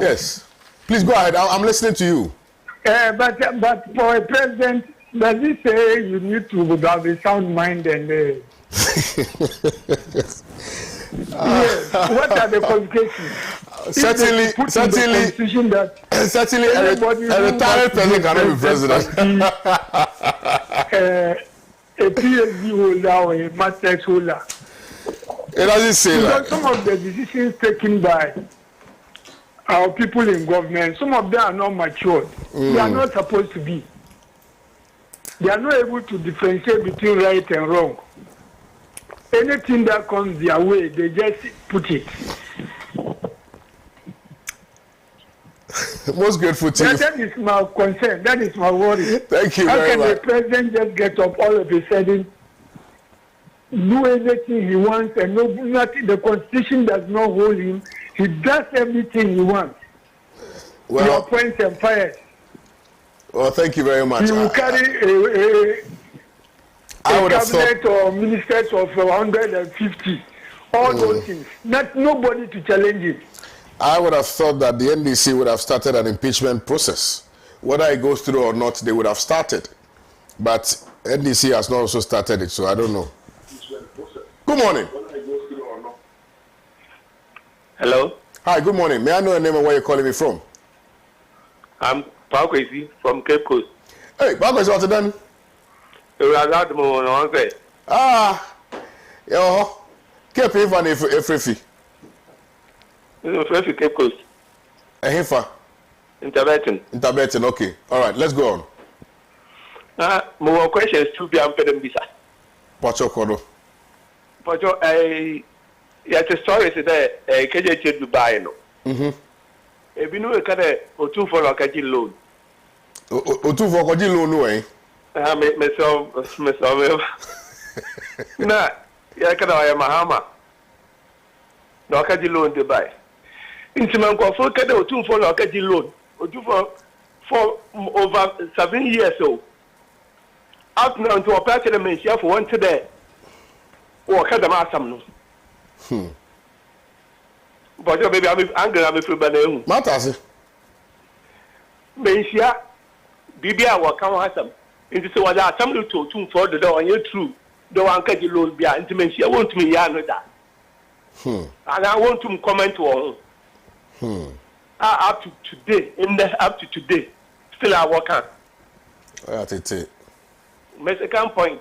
Yes. Please go ahead. I'm listening to you. But for a president, does he say you need to have a sound mind and yes. What are the qualifications? Certainly, a retired president cannot be president. A PhD holder or a master's holder. It doesn't say that. Some of the decisions taken by our people in government, some of them are not matured. They are not supposed to be. They are not able to differentiate between right and wrong. Anything that comes their way, they just put it. Most grateful to you. That is my concern. That is my worry. Thank you very much. How can the president just get up all of a sudden, do anything he wants, and nothing? The constitution does not hold him. He does everything he wants. Well, he appoints and fires. Well, thank you very much. He will carry a cabinet or ministers of 150. All those things. Nobody to challenge it. I would have thought that the NDC would have started an impeachment process. Whether it goes through or not, they would have started. But NDC has not also started it, so I don't know. Good morning. Hello. Hi, good morning. May I know your name and where you're calling me from? I'm Pakwesi from Cape Coast. Hey, Pakwesi, what's it done? Yo, Cape Infan Efrefi. Efrefi Cape Coast. Ehifa. Interbetin, okay. All right, let's go on. More questions to be answered in Bisa. Pacho Kodo. Pacho, yes, a story is that KJ Dubai. No. If you know a kind of 2 for a Kaji loan. 2 for Kaji loan, no way. I make myself. Nah, yeah, can I am a hammer. No Kaji loan to buy. Intimate for Kado 2 for a Kaji loan. Or 2 for over 7 years old. Up now to a packet of men for one today. Or Kadam. But your baby, I'm angry. I'm a free banana. Matters. Bensia, Bibia will come at them. Into so what are some little 2 for the door, and you're true. The one can you load be intimacy. I want me, yeah, with that. And I want to comment on. Up to today, up to today, still I work on. That's it. My second point.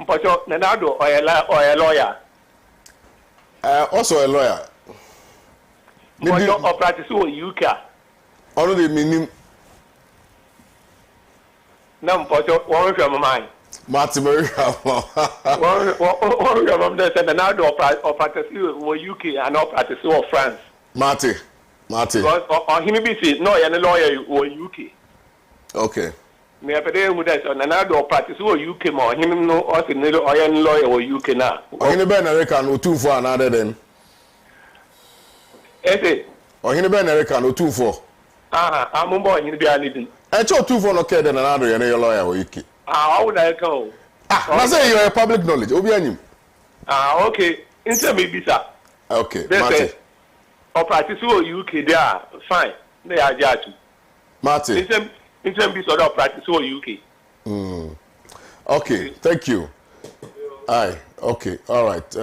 But you're Nanado or a lawyer. Also a lawyer. But you're a practice or UK. Only the minimum. No, but you're one of your mind. Martin, one of them said Nanado or practice or UK and not practice or France. Marty. Or him be said, no, you're a lawyer or UK. Okay. Me apede who that on another practice or UK more him no or the lawyer or UK now. Or in American or 2 for another then. Or in American or 2 for. I'm on board in the leading. I told 2 for no care than another and a lawyer or UK. How would I go? I say you're a public knowledge. Obianim. Okay. Instead maybe sir. Okay. Marty. Or practice or UK they are fine. They are just. Marty. In terms of practice or UK. Okay, thank you. Aye, okay, all right.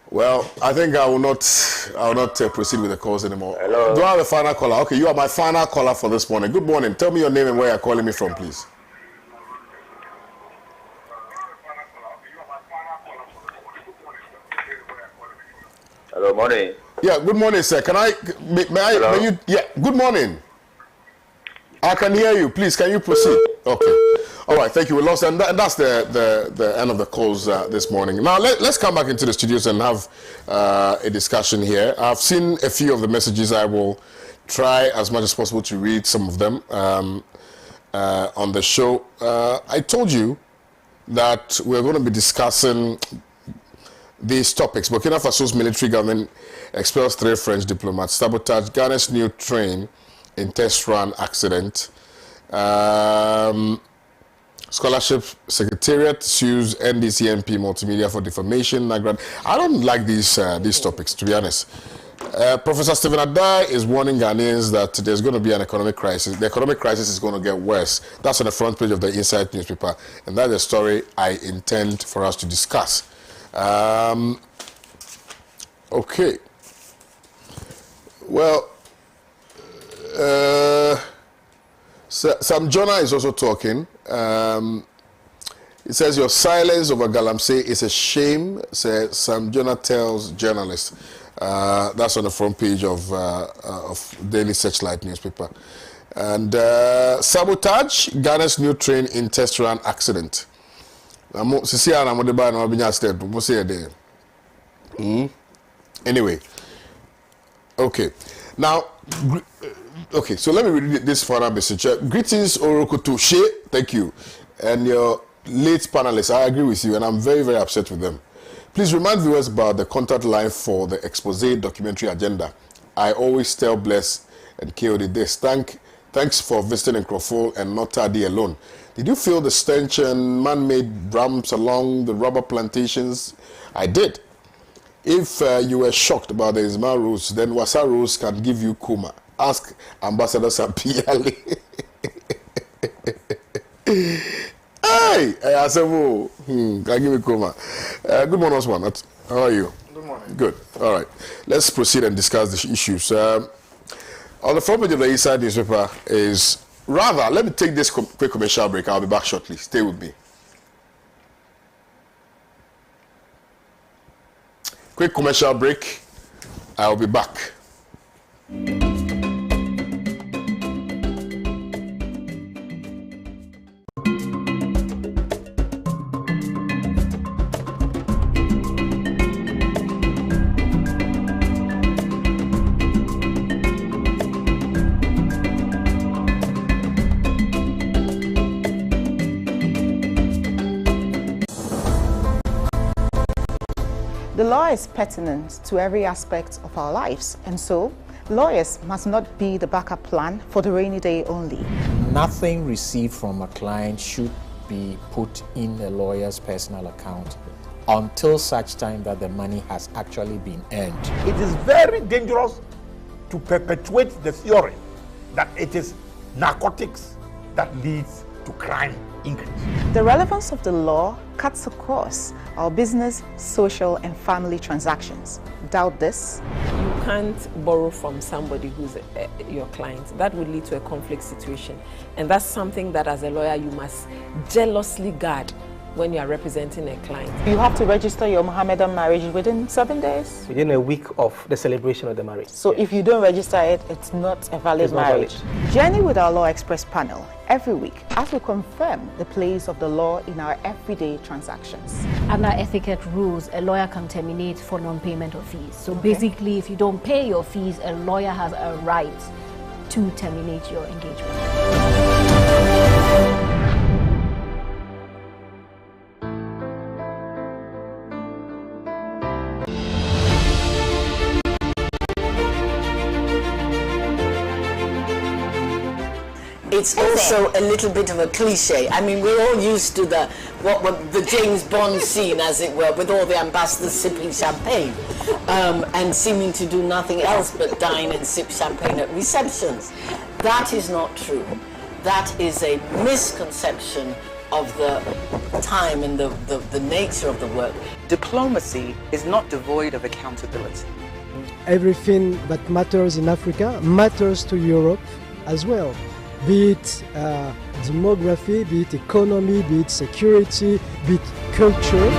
Well, I think I will not proceed with the calls anymore. Hello. Do I have a final caller? Okay, you are my final caller for this morning. Good morning. Tell me your name and where you're calling me from, please. Hello, morning. Yeah, good morning, sir. Good morning. I can hear you. Please, can you proceed? Okay. All right, thank you. We lost, and that's the end of the calls this morning. Now, let's come back into the studios and have a discussion here. I've seen a few of the messages. I will try as much as possible to read some of them on the show. I told you that we're going to be discussing these topics. Burkina Faso's military government expels 3 French diplomats. Sabotage Ghana's new train in test run accident. Scholarship Secretariat sues NDC MP Multimedia for defamation. I don't like these topics, to be honest. Professor Stephen Adai is warning Ghanaians that there's going to be an economic crisis. The economic crisis is going to get worse. That's on the front page of the Inside newspaper, and that's a story I intend for us to discuss. Okay. Well, Sam Jonah is also talking. It says, your silence over Galamsey is a shame, says Sam Jonah tells journalists. That's on the front page of Daily Searchlight newspaper. And sabotage, Ghana's new train in test run accident. Anyway, okay. Now, okay, so let me read this final message. Greetings, Orokoto She, thank you. And your late panelists, I agree with you, and I'm very, very upset with them. Please remind viewers about the contact line for the expose documentary agenda. I always tell Bless and KOD this. Thanks for visiting Nkrofo and not Tadi alone. Did you feel the stench and man-made bramps along the rubber plantations? I did. If you were shocked about the Ismail rules, then Wasa rules can give you coma. Ask Ambassador Sampiali. Hey, I said, can give me coma. Good morning, Osman. How are you? Good morning. Good. All right. Let's proceed and discuss the issues. On the front page of the Inside newspaper is, rather, let me take this quick commercial break. I'll be back shortly. Stay with me. Quick commercial break. I'll be back. The law is pertinent to every aspect of our lives, and so lawyers must not be the backup plan for the rainy day only. Nothing received from a client should be put in a lawyer's personal account until such time that the money has actually been earned. It is very dangerous to perpetuate the theory that it is narcotics that leads to crime increase. The relevance of the law cuts across our business, social, and family transactions. Doubt this? You can't borrow from somebody who's your client. That would lead to a conflict situation. And that's something that as a lawyer you must jealously guard when you are representing a client. You have to register your Mohammedan marriage within 7 days? Within a week of the celebration of the marriage. So if you don't register it, it's not a valid marriage. Journey with our Law Express panel every week as we confirm the place of the law in our everyday transactions. Under etiquette rules, a lawyer can terminate for non-payment of fees. So basically, if you don't pay your fees, a lawyer has a right to terminate your engagement. It's also a little bit of a cliche. I mean, we're all used to the James Bond scene, as it were, with all the ambassadors sipping champagne and seeming to do nothing else but dine and sip champagne at receptions. That is not true. That is a misconception of the time and the nature of the work. Diplomacy is not devoid of accountability. Everything that matters in Africa matters to Europe as well. Be it demography, be it economy, be it security, be it culture.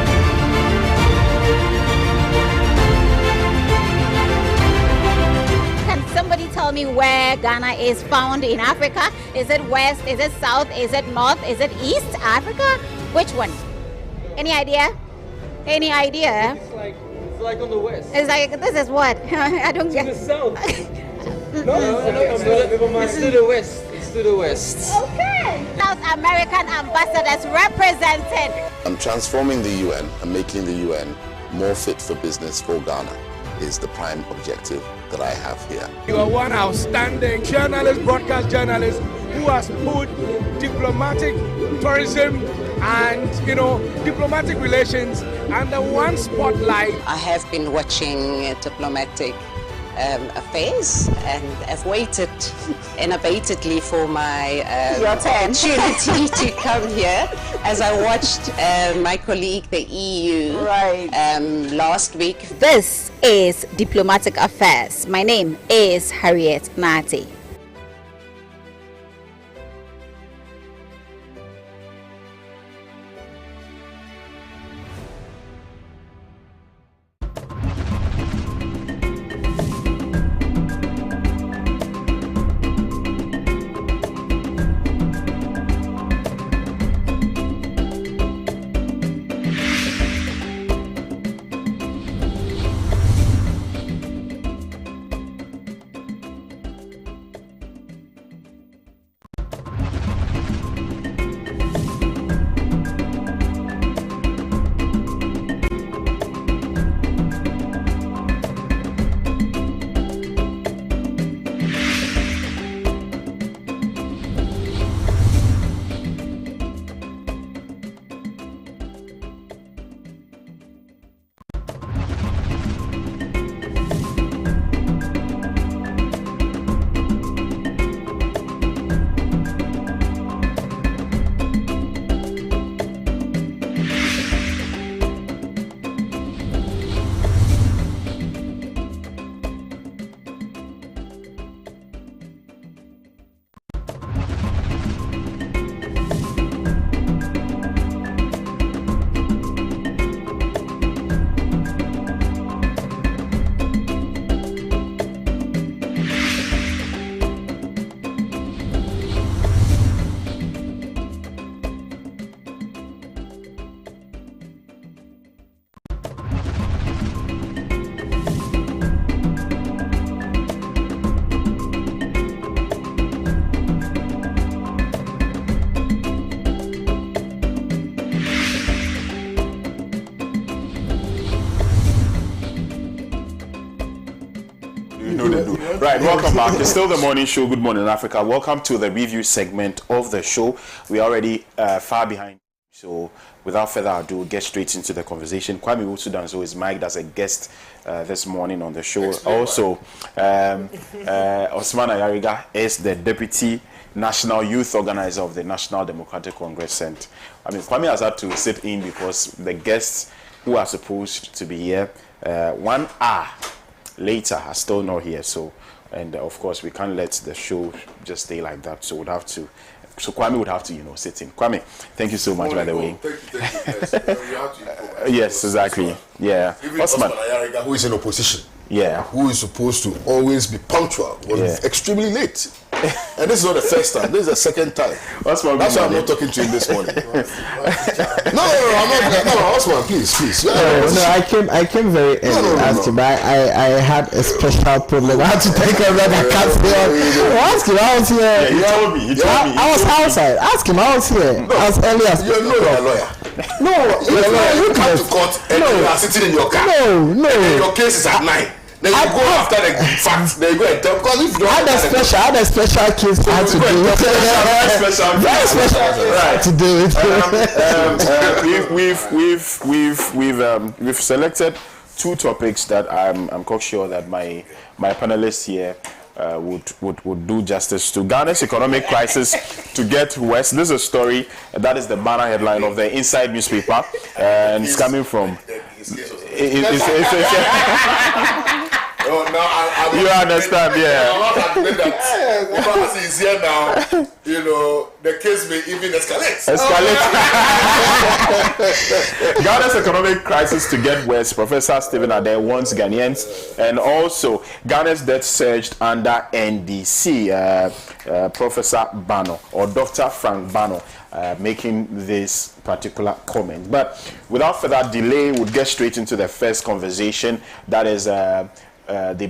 Can somebody tell me where Ghana is found in Africa? Is it west, is it south, is it north, is it east Africa? Which one? Any idea? Any idea? It's like on the west. It's like, this is what? I don't get. It's in the south. It's to the west. To the west. Okay. South American ambassadors represented. I'm transforming the UN and making the UN more fit for business for Ghana is the prime objective that I have here. You are one outstanding journalist, broadcast journalist who has put diplomatic tourism and, diplomatic relations under one spotlight. I have been watching diplomatic affairs, and I've waited unabatedly for my opportunity to come here as I watched my colleague, the EU, last week. This is Diplomatic Affairs. My name is Harriet Nati. Right, welcome back. It's still the morning show. Good morning, Africa. Welcome to the review segment of the show. We're already far behind. So, without further ado, we'll get straight into the conversation. KWAME OWUSU DANSO is mic'd as a guest this morning on the show. Also, Osman Ayariga is the Deputy National Youth Organizer of the National Democratic Congress. And KWAME has had to sit in because the guests who are supposed to be here 1 hour later are still not here. So, and of course, we can't let the show just stay like that. So, KWAME would have to, sit in. KWAME, thank you so much, by the way. Yes, exactly. Yeah. Even Osman Ayariga, who is in opposition, who is supposed to always be punctual, was extremely late. And this is not the first time. This is the second time. That's why I'm not talking to him this morning. No, I'm not. No, Osman, please. No, I came very early. But I had a special problem. I had to take a red. I can't stay. Ask him. I was here. Yeah, he told me. I was outside. Ask him. I was here. As early as you're a lawyer. No, you come to court and you are sitting in your car. No. And your case is at 9. Then you go after the fact. Then you go and tell, because if you had a special case I had to do it. Very special right to do it. We've selected 2 topics that I'm quite sure that my panelists here would do justice to. Ghana's economic crisis to get worse. This is a story that is the banner headline of the Inside newspaper, and it's coming from. You understand, he's here now, the case may even escalate. Ghana's economic crisis to get worse. Professor Stephen Adair warns Ghanaians, and also Ghana's debt surged under NDC. Professor Bano, or Dr. Frank Bano, making this particular comment. But without further delay, we'll get straight into the first conversation. That is the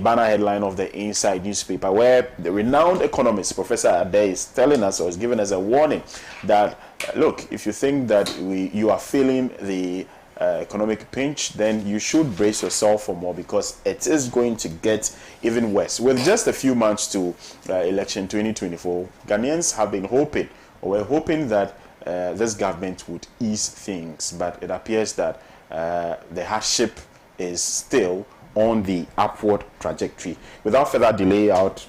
banner headline of the Inside newspaper, where the renowned economist Professor Adair is telling us, or is giving us a warning that look, if you think that you are feeling the economic pinch, then you should brace yourself for more, because it is going to get even worse. With just a few months to election 2024, Ghanaians have been hoping, or were hoping, that this government would ease things, but it appears that the hardship is still on the upward trajectory. Without further delay, I would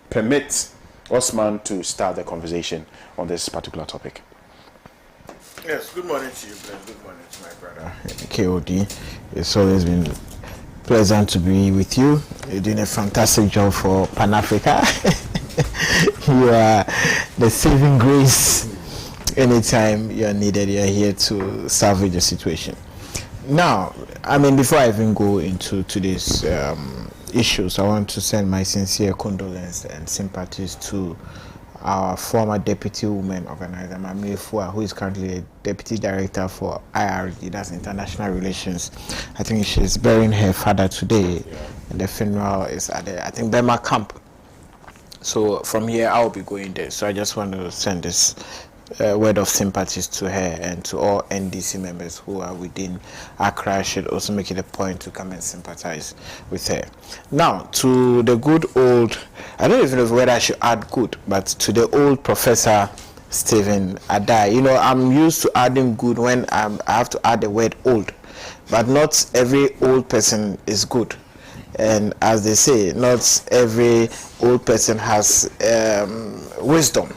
permit Osman to start the conversation on this particular topic. Yes, good morning to you, Glenn. Good morning to my brother. KOD, it's always been pleasant to be with you. You're doing a fantastic job for Pan Africa. You are the saving grace. Anytime you're needed, you're here to salvage the situation. Now, I mean, before I even go into today's issues, I want to send my sincere condolences and sympathies to our former deputy woman organizer, Mamie Fua, who is currently a deputy director for IRD, that's International Relations. I think she's burying her father today, and the funeral is at the, I think, Burma camp. So from here, I'll be going there. So I just want to send this word of sympathies to her, and to all NDC members who are within Accra should also make it a point to come and sympathize with her. Now, to the good old, I don't even know whether I should add good, but to the old Professor Stephen Adai. You know, I'm used to adding good when I have to add the word old, but not every old person is good. And as they say, not every old person has wisdom.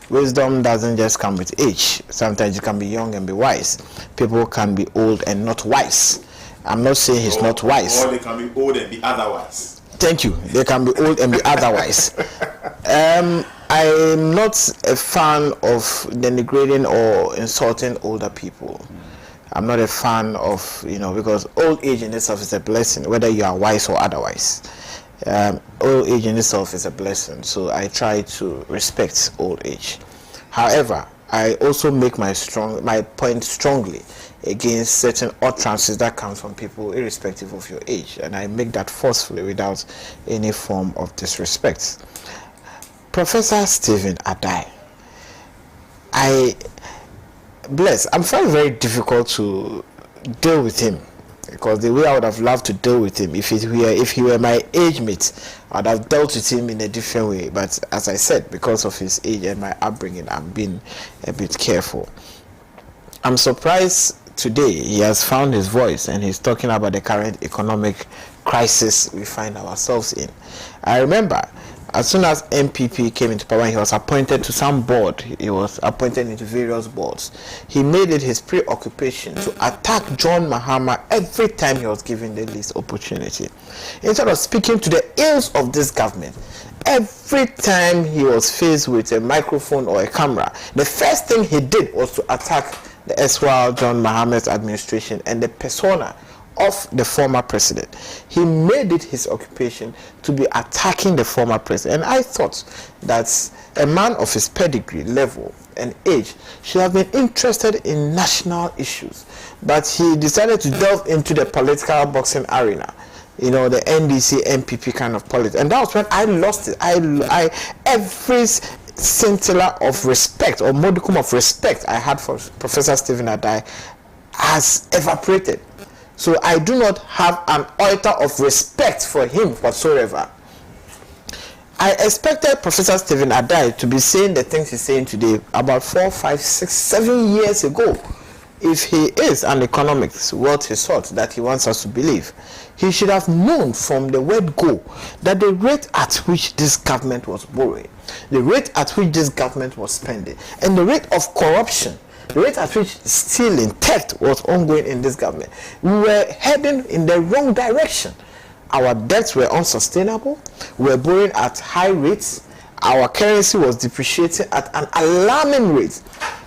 Wisdom doesn't just come with age. Sometimes you can be young and be wise. People can be old and not wise. I'm not saying he's not wise. Or they can be old and be otherwise. Thank you. They can be old and be otherwise. I'm not a fan of denigrating or insulting older people. I'm not a fan of, you know, because old age in itself is a blessing, whether you are wise or otherwise. Old age in itself is a blessing, so I try to respect old age. However, I also make my point strongly against certain utterances that come from people irrespective of your age, and I make that forcefully without any form of disrespect. Professor Stephen Adai, I'm finding it very difficult to deal with him, because the way I would have loved to deal with him, if he were my age mate, I would have dealt with him in a different way. But as I said, because of his age and my upbringing, I'm being a bit careful. I'm surprised today he has found his voice and he's talking about the current economic crisis we find ourselves in. I remember, as soon as MPP came into power, he was appointed to some board. He was appointed into various boards. He made it his preoccupation to attack John Mahama every time he was given the least opportunity. Instead of speaking to the ills of this government, every time he was faced with a microphone or a camera, the first thing he did was to attack the erstwhile John Mahama's administration and the persona of the former president. He made it his occupation to be attacking the former president. And I thought that a man of his pedigree, level, and age should have been interested in national issues. But he decided to delve into the political boxing arena. You know, the NDC, MPP kind of politics. And that was when I lost it. Every scintilla of respect or modicum of respect I had for Professor Stephen Adai has evaporated. So I do not have an iota of respect for him whatsoever. I expected Professor Stephen Adai to be saying the things he's saying today about 4, 5, 6, 7 years ago. If he is an economist, what he thought that he wants us to believe, he should have known from the word go that the rate at which this government was borrowing, the rate at which this government was spending, and the rate of corruption, the rate at which stealing, theft was ongoing in this government, we were heading in the wrong direction. Our debts were unsustainable. We were borrowing at high rates. Our currency was depreciating at an alarming rate.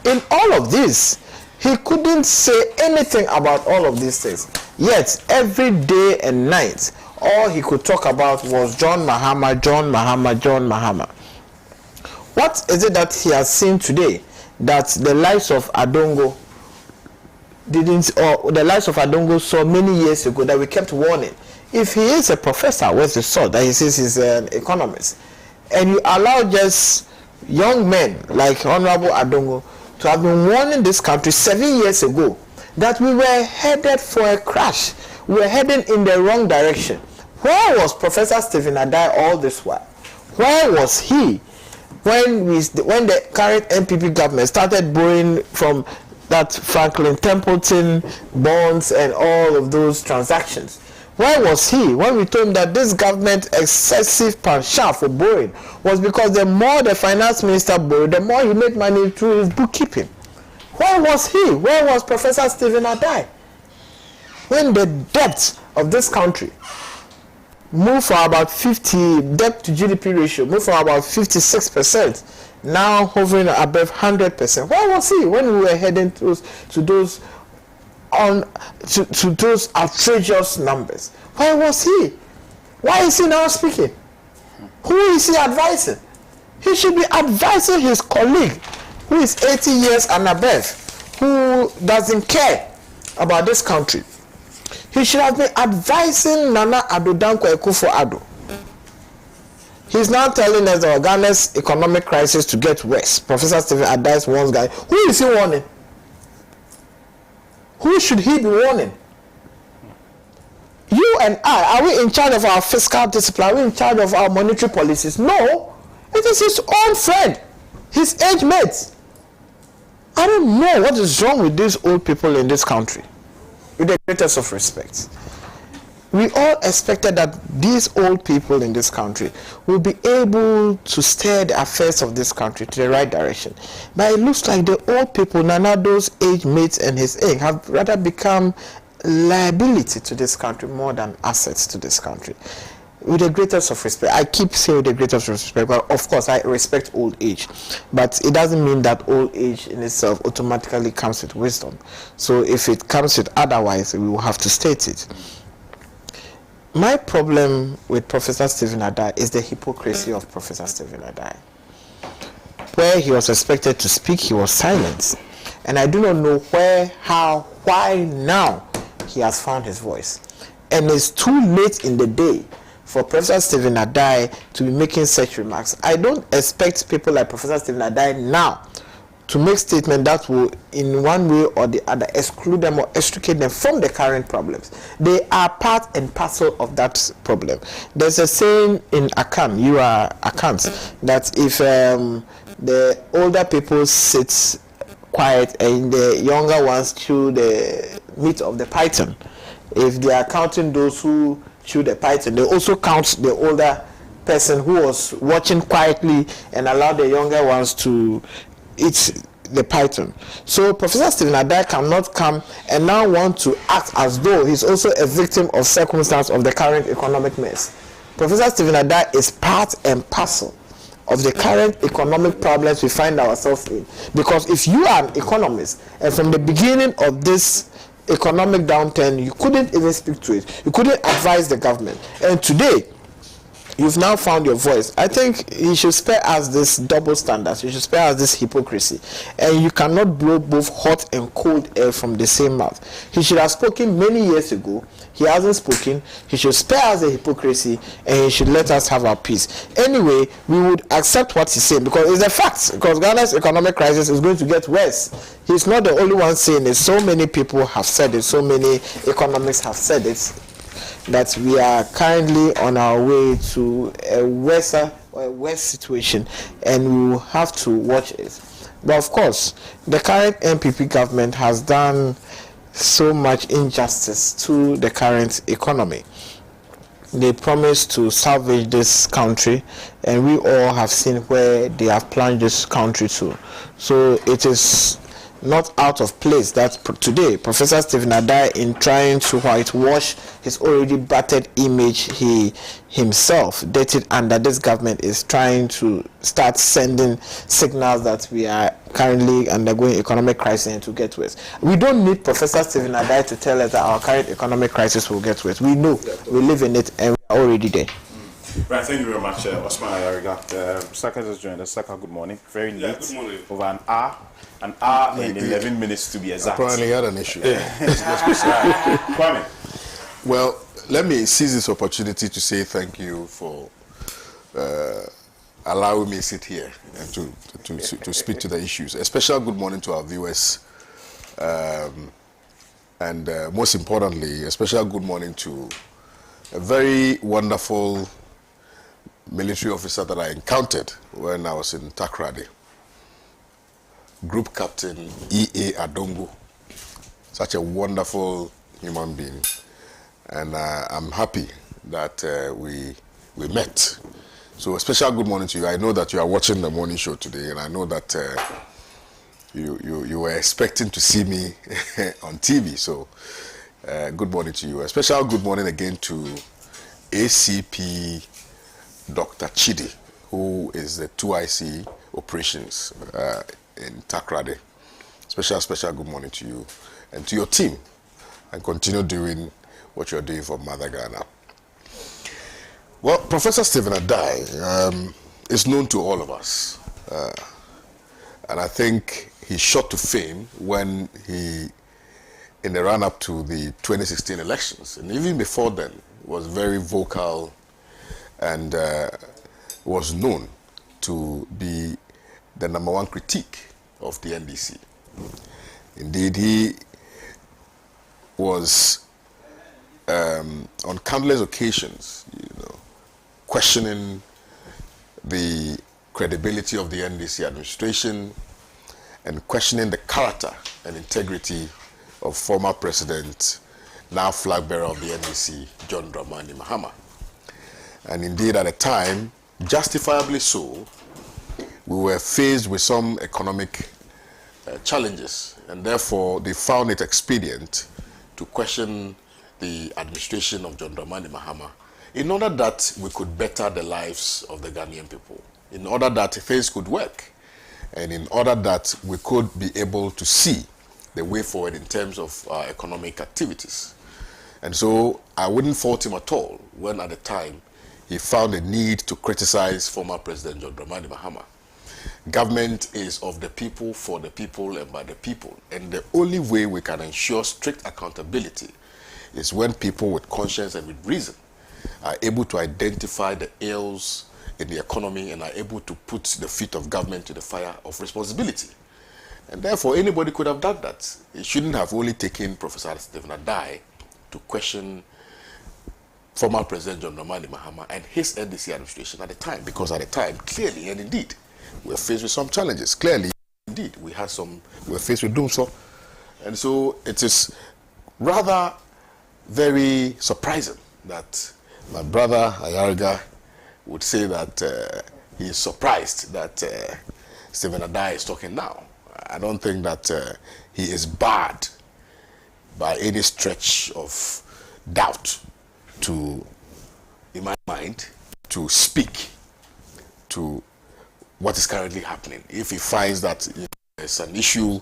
In all of this, he couldn't say anything about all of these things. Yet, every day and night, all he could talk about was John Mahama, John Mahama, John Mahama. What is it that he has seen today that the lives of Adongo didn't, or the lives of Adongo saw many years ago that we kept warning? If he is a professor, what's the sort that he says he's an economist, and you allow just young men like Honorable Adongo to have been warning this country 7 years ago that we were headed for a crash. We were heading in the wrong direction. Where was Professor Stephen Adai all this while? Where was he when the current NPP government started borrowing from that Franklin Templeton bonds and all of those transactions? Where was he when we told him that this government excessive penchant for borrowing was because the more the finance minister borrowed, the more he made money through his bookkeeping? Where was he? Where was Professor Stephen Adai when the debt of this country moved from about 50, debt to GDP ratio moved from about 56%, now hovering above 100%? Where was he when we were heading to those outrageous numbers? Where was he? Why is he now speaking? Who is he advising? He should be advising his colleague who is 80 years and above, who doesn't care about this country. He should have been advising Nana Addo Dankwa Akufo-Addo. He's now telling us that Ghana's economic crisis to get worse. Professor Stephen Adai warns guy. Who is he warning? Who should he be warning? You and I, are we in charge of our fiscal discipline? Are we in charge of our monetary policies? No. It is his own friend, his age mates. I don't know what is wrong with these old people in this country. With the greatest of respect. We all expected that these old people in this country will be able to steer the affairs of this country to the right direction. But it looks like the old people, Nanado's age mates and his age, have rather become liability to this country more than assets to this country. With the greatest of respect, I keep saying with the greatest of respect, but of course I respect old age, but it doesn't mean that old age in itself automatically comes with wisdom. So if it comes with otherwise, we will have to state it. My problem with Professor Stephen Adai is the hypocrisy of Professor Stephen Adai. Where he was expected to speak, he was silent. And I do not know where, how, why now he has found his voice. And it's too late in the day for Professor Stephen Adai to be making such remarks. I don't expect people like Professor Stephen Adai now to make statements that will in one way or the other exclude them or extricate them from the current problems. They are part and parcel of that problem. There's a saying in Akan, you are Akans, that if the older people sit quiet and the younger ones chew the meat of the python, if they are counting those who chew the python, they also count the older person who was watching quietly and allow the younger ones to eat the python. So Professor Stephen Adai cannot come and now want to act as though he's also a victim of circumstance of the current economic mess. Professor Stephen Adai is part and parcel of the current economic problems we find ourselves in. Because if you are an economist and from the beginning of this economic downturn you couldn't even speak to it, you couldn't advise the government, and today you've now found your voice, I think he should spare us this double standards. You should spare us this hypocrisy. And you cannot blow both hot and cold air from the same mouth. He should have spoken many years ago. He hasn't spoken. He should spare us the hypocrisy and he should let us have our peace. Anyway, we would accept what he's saying because it's a fact. Because Ghana's economic crisis is going to get worse. He's not the only one saying it. So many people have said it. So many economists have said it, that we are currently on our way to a worse situation and we will have to watch it. But of course, the current NPP government has done so much injustice to the current economy. They promised to salvage this country and we all have seen where they have plunged this country to. So it is not out of place that today Professor Stephen Adai, in trying to whitewash his already battered image he himself dated under this government, is trying to start sending signals that we are currently undergoing economic crisis and to get worse. We don't need Professor Stephen Adai to tell us that our current economic crisis will get worse. We know, we live in it and we are already there. Right, thank you very much, Osman Ayariga. Saka just joined us. Saka, good morning. Very late. Good morning. Over an hour and 11 minutes to be exact. Apparently had an issue. KWAME. Well, let me seize this opportunity to say thank you for allowing me to sit here and to speak to the issues. A special good morning to our viewers And most importantly, a special good morning to a very wonderful military officer that I encountered when I was in Takrady. Group Captain E.A. Adongo. Such a wonderful human being. And I'm happy that we met. So a special good morning to you. I know that you are watching the morning show today, and I know that you were expecting to see me on TV. So good morning to you. A special good morning again to ACP Dr. Chidi, who is the 2IC operations in Takrady. Special good morning to you and to your team, and continue doing what you're doing for Mother Ghana. Well, Professor Stephen Adai is known to all of us, and I think he shot to fame when in the run-up to the 2016 elections, and even before then, was very vocal and was known to be the #1 critique of the NDC. Indeed, he was on countless occasions, questioning the credibility of the NDC administration and questioning the character and integrity of former president, now flag bearer of the NDC, John Dramani Mahama. And indeed, at the time, justifiably so, we were faced with some economic challenges, and therefore they found it expedient to question the administration of John Dramani Mahama in order that we could better the lives of the Ghanaian people, in order that things could work, and in order that we could be able to see the way forward in terms of our economic activities. And so I wouldn't fault him at all when at the time he found a need to criticize former President John Dramani Mahama. Government is of the people, for the people, and by the people. And the only way we can ensure strict accountability is when people with conscience and with reason are able to identify the ills in the economy and are able to put the feet of government to the fire of responsibility. And therefore, anybody could have done that. It shouldn't have only taken Professor Stephen Adai to question former President John Dramani Mahama and his NDC administration at the time, because at the time, clearly and indeed, we were faced with some challenges. Clearly, indeed, we were faced with DANSO. And so it is rather very surprising that my brother Ayarga would say that he is surprised that Stephen Adai is talking now. I don't think that he is barred by any stretch of doubt to, in my mind, to speak to what is currently happening. If he finds that there's an issue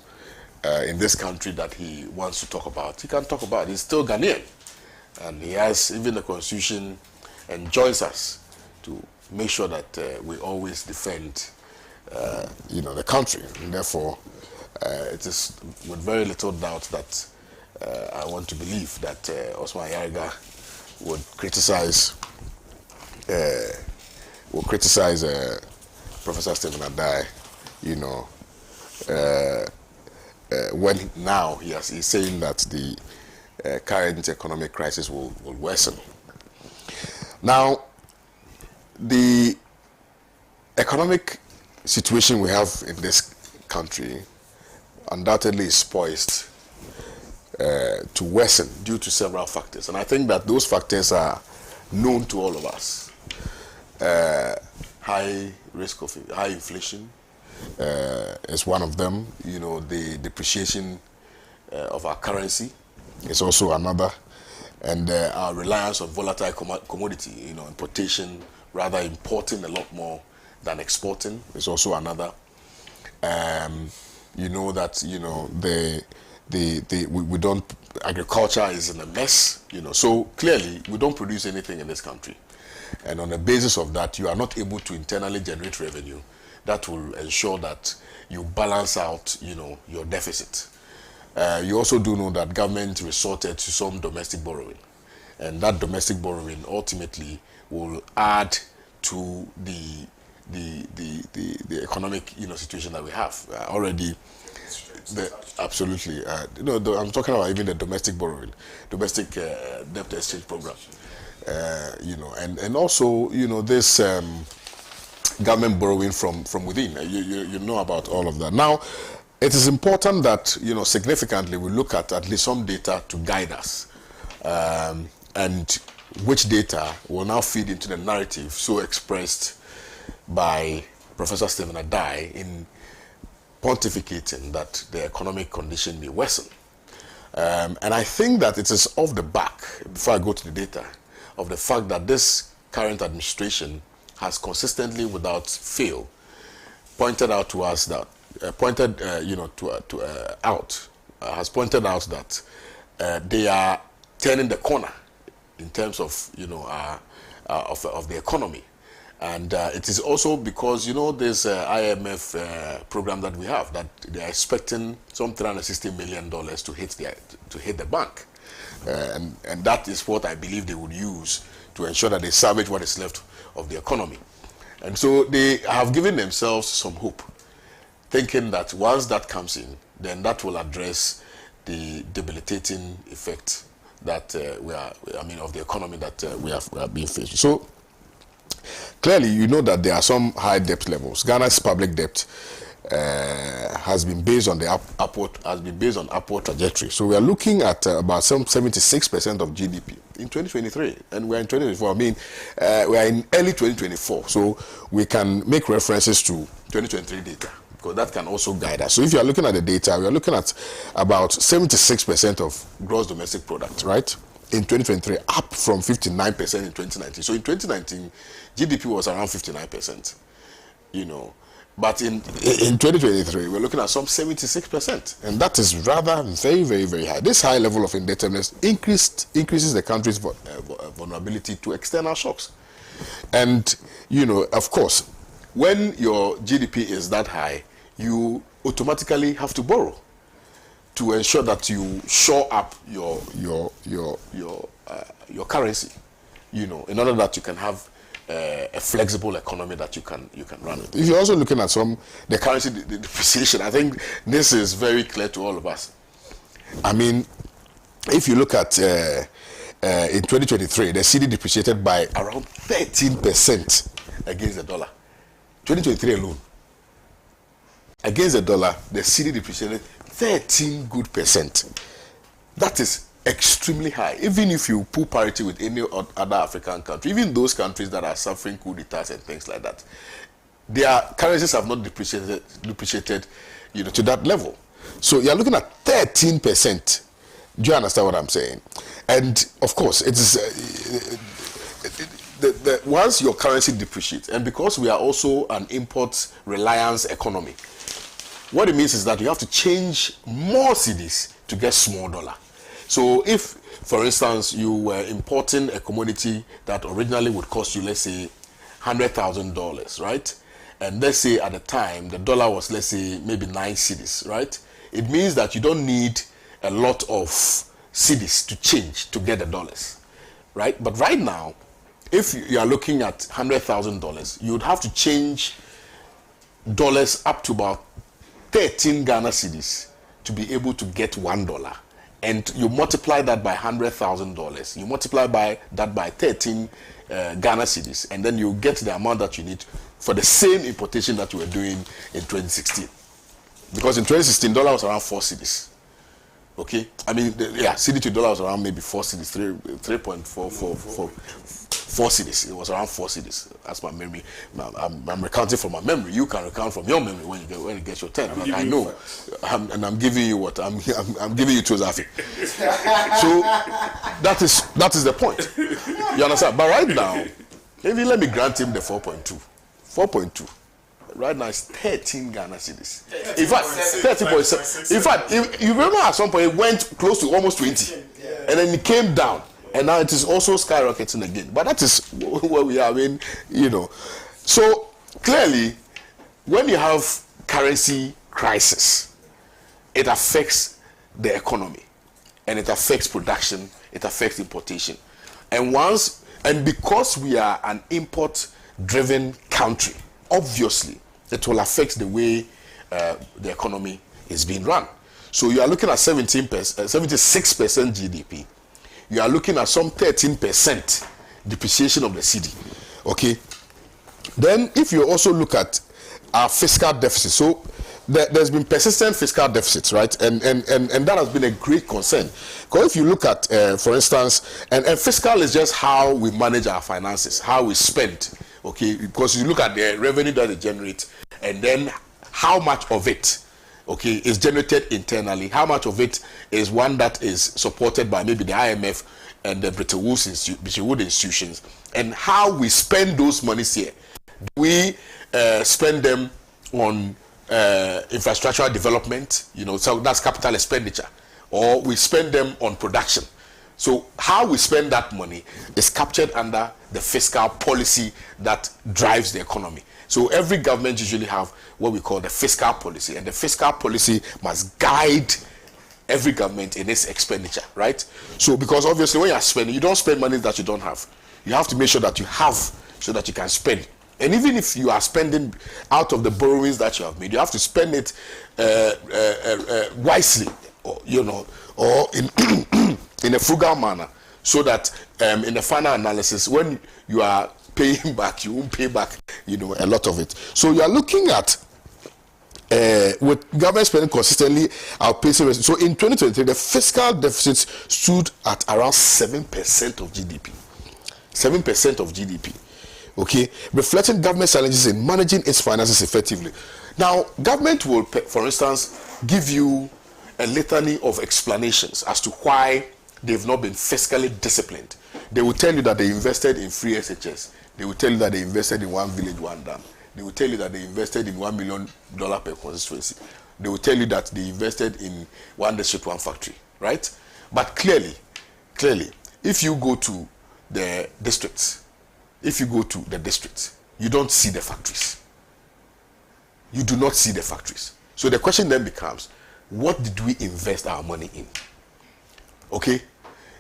in this country that he wants to talk about, he can talk about it. He's still Ghanaian. And he has, even the Constitution enjoins us to make sure that we always defend, the country. And therefore, it is with very little doubt that I want to believe that Osman Ayarga would criticize Professor Stephen Adai, when now he's saying that the current economic crisis will worsen. Now, the economic situation we have in this country undoubtedly is poised to worsen due to several factors. And I think that those factors are known to all of us. High risk of high inflation is one of them. The depreciation of our currency is also another. And our reliance on volatile commodity, importation, rather importing a lot more than exporting is also another. We don't, agriculture is in a mess, so clearly we don't produce anything in this country. And on the basis of that, you are not able to internally generate revenue that will ensure that you balance out, your deficit. You also do know that government resorted to some domestic borrowing, and that domestic borrowing ultimately will add to the the economic situation that we have already. Absolutely. I'm talking about even the domestic borrowing, domestic debt exchange program. And also this government borrowing from within. You know about all of that. Now, it is important that significantly we look at least some data to guide us, and which data will now feed into the narrative so expressed by Professor Stephen Adai in pontificating that the economic condition may worsen. And I think that it is off the back, before I go to the data, of the fact that this current administration has consistently, without fail, pointed out to us that has pointed out that they are turning the corner in terms of of the economy. And it is also because this IMF program that we have, that they are expecting some $360 million to hit the bank, and that is what I believe they would use to ensure that they salvage what is left of the economy. And so they have given themselves some hope, thinking that once that comes in, then that will address the debilitating effect that of the economy that we are being faced with. So clearly, that there are some high debt levels. Ghana's public debt has been based on upward trajectory. So we are looking at about some 76% of GDP in 2023, and we are in 2024. We are in early 2024, so we can make references to 2023 data, because that can also guide us. So if you are looking at the data, we are looking at about 76% of gross domestic product, right? In 2023, up from 59% in 2019. So in 2019, GDP was around 59%, But in 2023, we're looking at some 76%. And that is rather very, very, very high. This high level of indebtedness increases the country's vulnerability to external shocks. And, of course, when your GDP is that high, you automatically have to borrow to ensure that you shore up your currency, in order that you can have a flexible economy that you can run with. If you're also looking at the currency depreciation, I think this is very clear to all of us. If you look at in 2023, the cedi depreciated by around 13% against the dollar. 2023 alone, against the dollar, the cedi depreciated 13%. That is extremely high. Even if you pull parity with any other African country, even those countries that are suffering coup d'etats and things like that, their currencies have not depreciated to that level. So you're looking at 13%. Do you understand what I'm saying? And of course, it is once your currency depreciates, and because we are also an import reliance economy, what it means is that you have to change more cedis to get small dollar. So if, for instance, you were importing a commodity that originally would cost you, let's say, $100,000, right? And let's say at the time, the dollar was, let's say, maybe 9 cedis, right? It means that you don't need a lot of cedis to change to get the dollars, right? But right now, if you are looking at $100,000, you would have to change dollars up to about 13 Ghana cedis to be able to get $1. And you multiply that by $100,000. You multiply that by 13 Ghana cedis, and then you get the amount that you need for the same importation that you were doing in 2016. Because in 2016, dollar was around 4 cedis. Okay, cedi to dollar was around maybe 4 cedis, 3.4 cedis. It was around 4 cedis. That's my memory. I'm recounting from my memory. You can recount from your memory when you get your turn. I know, and I'm giving you what I'm giving you to Zafi. So that is the point. You understand? But right now, maybe let me grant him the 4.2. 4.2. Right now it's 13 Ghana cedis. In fact, 30.7. In fact, you remember at some point it went close to almost 20, and then it came down. And now it is also skyrocketing again. But that is where we are. So clearly, when you have currency crisis, it affects the economy, and it affects production, it affects importation. And because we are an import-driven country, obviously it will affect the way the economy is being run. So you are looking at 76% GDP. You are looking at some 13% depreciation of the cedi. Okay. Then if you also look at our fiscal deficit, so there's been persistent fiscal deficits, right? And that has been a great concern. Because if you look at, for instance, and fiscal is just how we manage our finances, how we spend, okay? Because you look at the revenue that they generate, and then how much of it, okay, is generated internally, how much of it is one that is supported by maybe the IMF and the Bretton Woods institutions, and how we spend those monies here. Do we spend them on infrastructural development, so that's capital expenditure, or we spend them on production? So how we spend that money is captured under the fiscal policy that drives the economy. So every government usually have what we call the fiscal policy, and the fiscal policy must guide every government in its expenditure, right? So because obviously when you are spending, you don't spend money that you don't have. You have to make sure that you have so that you can spend. And even if you are spending out of the borrowings that you have made, you have to spend it wisely, or in in a frugal manner, so that in the final analysis, when you are paying back, you won't pay back, a lot of it. So you are looking at with government spending consistently outpacing. So in 2023, the fiscal deficit stood at around 7% of GDP. 7% of GDP. Okay, reflecting government challenges in managing its finances effectively. Now, government will, for instance, give you a litany of explanations as to why they've not been fiscally disciplined. They will tell you that they invested in free SHS. They will tell you that they invested in one village, one dam. They will tell you that they invested in $1 million per constituency. They will tell you that they invested in one district, one factory, right? But clearly, if you go to the districts, you don't see the factories. You do not see the factories. So the question then becomes, what did we invest our money in? Okay?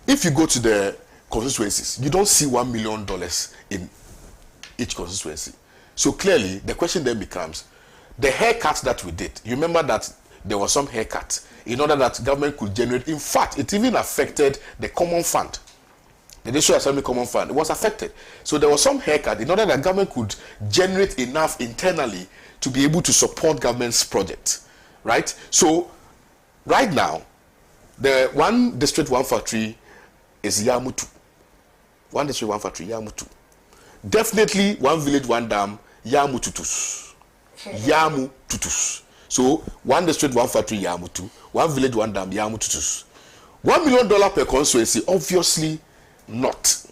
If you go to the constituencies, you don't see $1 million in each constituency. So clearly, the question then becomes, the haircut that we did, you remember that there was some haircut in order that government could generate. In fact, it even affected the common fund. The National Assembly Common Fund, it was affected. So there was some haircut in order that government could generate enough internally to be able to support government's project, right? So right now, the one district, one factory is Yamutu. One district, one factory, Yamutu. Definitely one village, one dam, Yamututus. Yamututus. So one district, one factory, Yamutu. One village, one dam, Yamututus. $1 million per constituency, obviously not.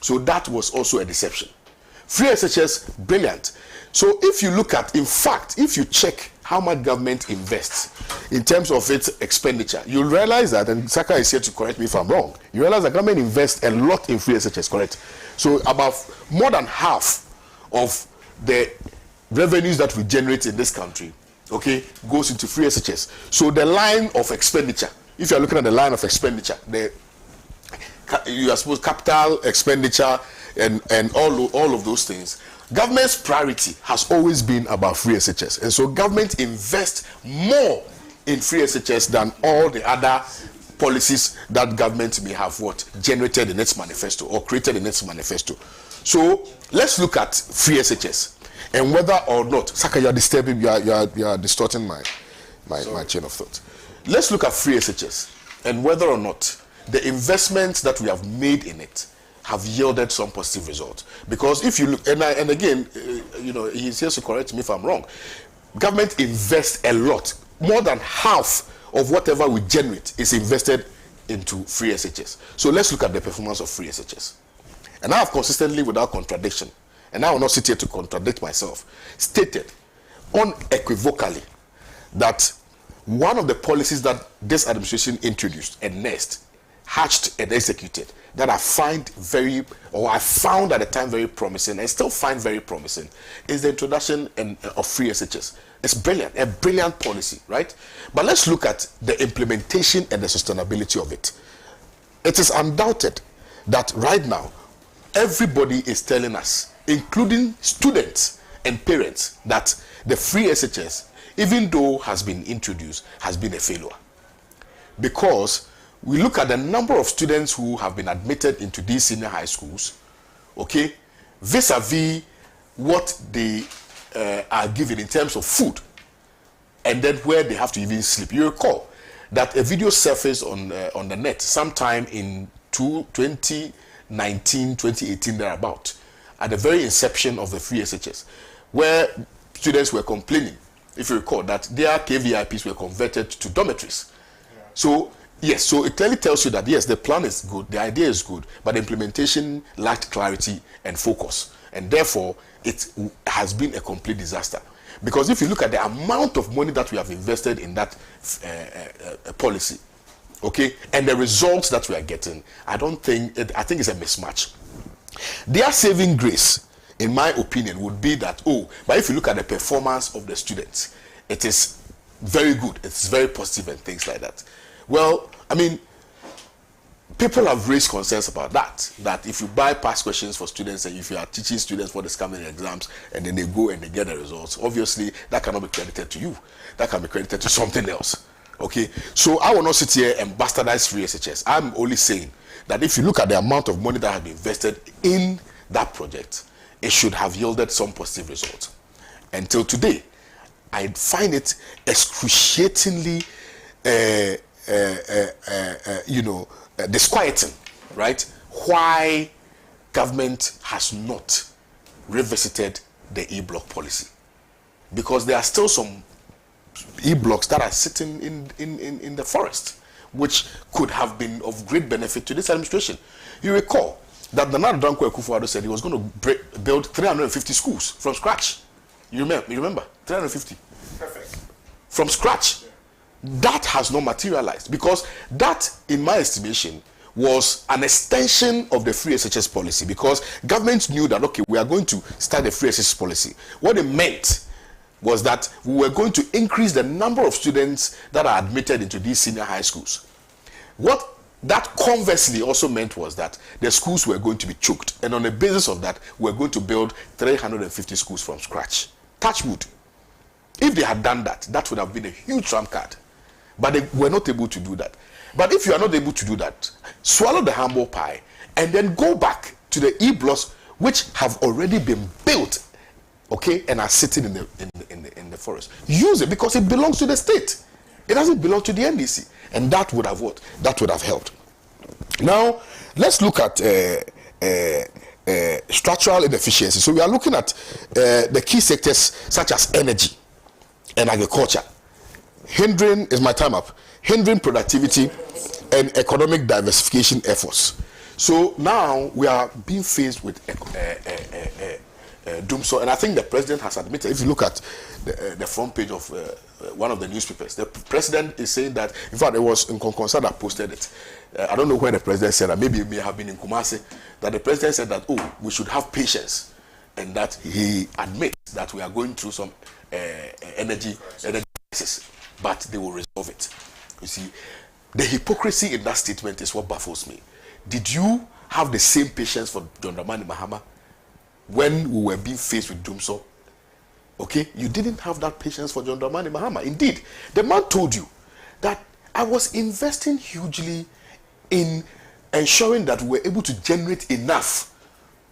So that was also a deception. Free SHS, brilliant. So if you look at, in fact, if you check how much government invests in terms of its expenditure, you'll realize that, and Saka is here to correct me if I'm wrong, you realize that government invests a lot in free SHS, correct? So about more than half of the revenues that we generate in this country, okay, goes into free SHS. So the line of expenditure, if you're looking at the line of expenditure, you are supposed capital expenditure and all of those things. Government's priority has always been about free SHS, and so government invests more in free SHS than all the other policies that government may have generated in its manifesto or created in its manifesto. So let's look at free SHS and whether or not, Saka, you are disturbing, you are distorting my chain of thought. Let's look at free SHS and whether or not the investments that we have made in it have yielded some positive results. Because if you look, and again, he's here to correct me if I'm wrong, government invests a lot. More than half of whatever we generate is invested into free SHS. So let's look at the performance of free SHS. And I have consistently, without contradiction, and I will not sit here to contradict myself, stated unequivocally that one of the policies that this administration introduced and next hatched and executed that I found at the time very promising and still find very promising is the introduction of free SHS. It's brilliant, a brilliant policy, right? But let's look at the implementation and the sustainability of it. It is undoubted that right now, everybody is telling us, including students and parents that the free SHS, even though has been introduced, has been a failure. Because we look at the number of students who have been admitted into these senior high schools, okay, vis-a-vis what they are given in terms of food, and then where they have to even sleep. You recall that a video surfaced on the net sometime in 2019, 2018, thereabout, at the very inception of the free SHS, where students were complaining, if you recall, that their KVIPs were converted to dormitories. So, yes, so it clearly tells you that, yes, the plan is good, the idea is good, but the implementation lacked clarity and focus. And therefore, it has been a complete disaster. Because if you look at the amount of money that we have invested in that policy, okay, and the results that we are getting, I think it's a mismatch. Their saving grace, in my opinion, would be that, but if you look at the performance of the students, it is very good, it's very positive and things like that. Well, I mean, people have raised concerns about that if you buy past questions for students and if you are teaching students for the coming exams and then they go and they get the results, obviously that cannot be credited to you. That can be credited to something else. Okay, so I will not sit here and bastardize free SHS. I'm only saying that if you look at the amount of money that has been invested in that project, it should have yielded some positive results. Until today, I find it excruciatingly disquieting, right? Why government has not revisited the e-block policy, because there are still some e-blocks that are sitting in the forest, which could have been of great benefit to this administration. You recall that the Nana Danko Akufo-Addo said he was going to build 350 schools from scratch. You remember 350 Perfect. from scratch. That has not materialized, because that, in my estimation, was an extension of the free SHS policy, because government knew that, okay, we are going to start the free SHS policy. What it meant was that we were going to increase the number of students that are admitted into these senior high schools. What that conversely also meant was that the schools were going to be choked, and on the basis of that, we were going to build 350 schools from scratch. Touch wood. If they had done that, that would have been a huge trump card. But they were not able to do that. But if you are not able to do that, swallow the humble pie and then go back to the e-blocks which have already been built, okay, and are sitting in the forest. Use it, because it belongs to the state. It doesn't belong to the NDC, and that would have what? That would have helped. Now, let's look at structural inefficiency. So we are looking at the key sectors such as energy and agriculture. Hindering, is my time up? Hindering productivity and economic diversification efforts. So now we are being faced with DANSO, and I think the president has admitted, if you look at the front page of one of the newspapers, the president is saying that, in fact, it was Nkonkonsa that posted it. I don't know where the president said that, maybe it may have been in Kumasi, that the president said that, we should have patience, and that he admits that we are going through some energy crisis, but they will resolve it. You see, the hypocrisy in that statement is what baffles me. Did you have the same patience for John Dramani Mahama when we were being faced with DANSO? Okay, you didn't have that patience for John Dramani Mahama. Indeed, the man told you that I was investing hugely in ensuring that we were able to generate enough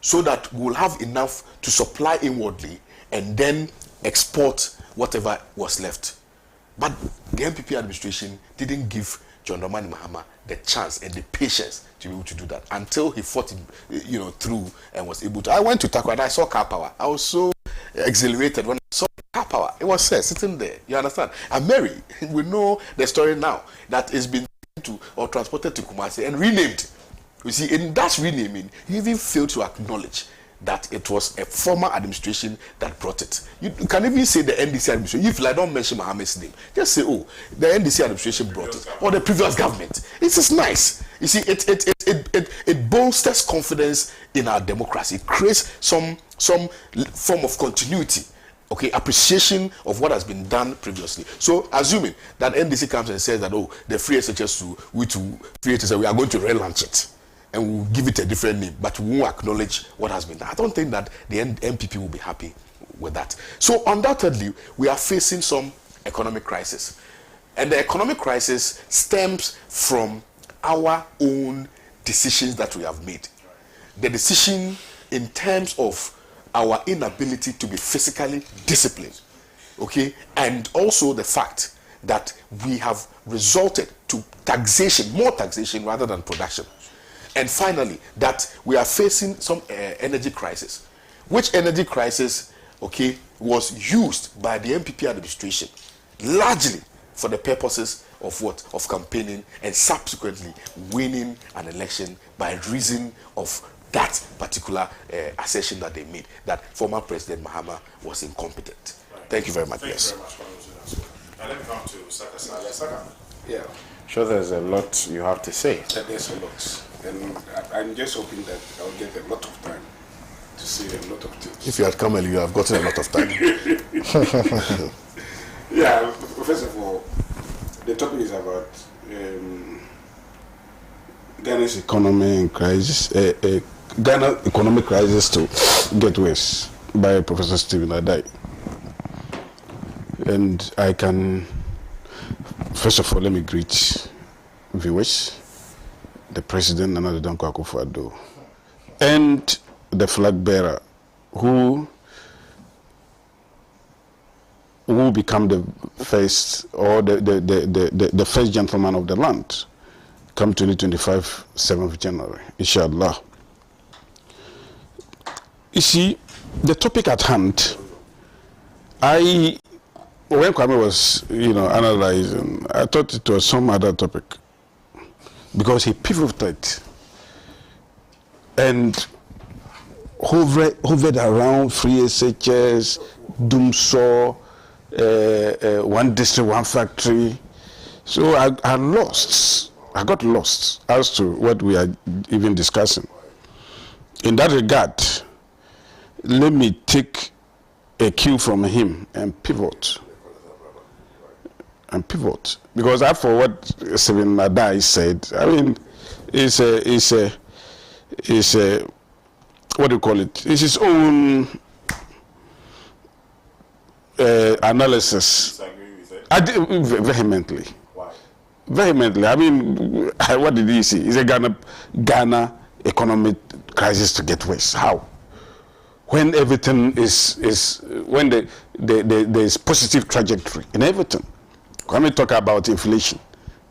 so that we will have enough to supply inwardly and then export whatever was left. But the MPP administration didn't give John Dramani Mahama the chance and the patience to be able to do that until he fought it, through and was able to. I went to Takwa and I saw car power. I was so exhilarated when I saw car power. It was sitting there. You understand? And Mary, we know the story now, that it's been transported to Kumasi and renamed. You see, in that renaming, you even failed to acknowledge that it was a former administration that brought it. You can even say the NDC administration. If I don't mention Mohammed's name, just say, the NDC administration brought it, or the previous government. It's just nice. You see, it bolsters confidence in our democracy. It creates some form of continuity, okay, appreciation of what has been done previously. So, assuming that NDC comes and says that, the free SHS we are going to relaunch it, and we'll give it a different name, but we won't acknowledge what has been done. I don't think that the MPP will be happy with that. So undoubtedly, we are facing some economic crisis. And the economic crisis stems from our own decisions that we have made. The decision in terms of our inability to be physically disciplined, okay? And also the fact that we have resorted to taxation, more taxation rather than production. And finally, that we are facing some energy crisis, which energy crisis, okay, was used by the MPP administration largely for the purposes of what? Of campaigning and subsequently winning an election by reason of that particular assertion that they made, that former President Mahama was incompetent. Right. Thank you very much. Thank you very much. Now let me come to Saka. Saka. Yeah. Sure, there's a lot you have to say. There's a lot. And I'm just hoping that I'll get a lot of time to say a lot of things. If you had come early, you have gotten a lot of time. Yeah, first of all, the topic is about Ghana's economy in crisis, Ghana economic crisis to get worse by Professor Stephen Adai. And I can, first of all, let me greet viewers, the President, Nana Dankwa Akufo-Addo, and the flag bearer who will become the first or the first gentleman of the land come 2025, 7th January, inshallah. You see, the topic at hand, when Kwame was, analyzing, I thought it was some other topic because he pivoted and hovered around free SHS, DANSO, one district, one factory. So I got lost as to what we are even discussing. In that regard, let me take a cue from him and pivot. Because after what Stephen Adai said, I mean, it's a what do you call it? It's his own analysis. I did vehemently. Why? Vehemently. I mean, what did he say? Is a Ghana economic crisis to get worse? How? When everything is when there is positive trajectory in everything. When we talk about inflation,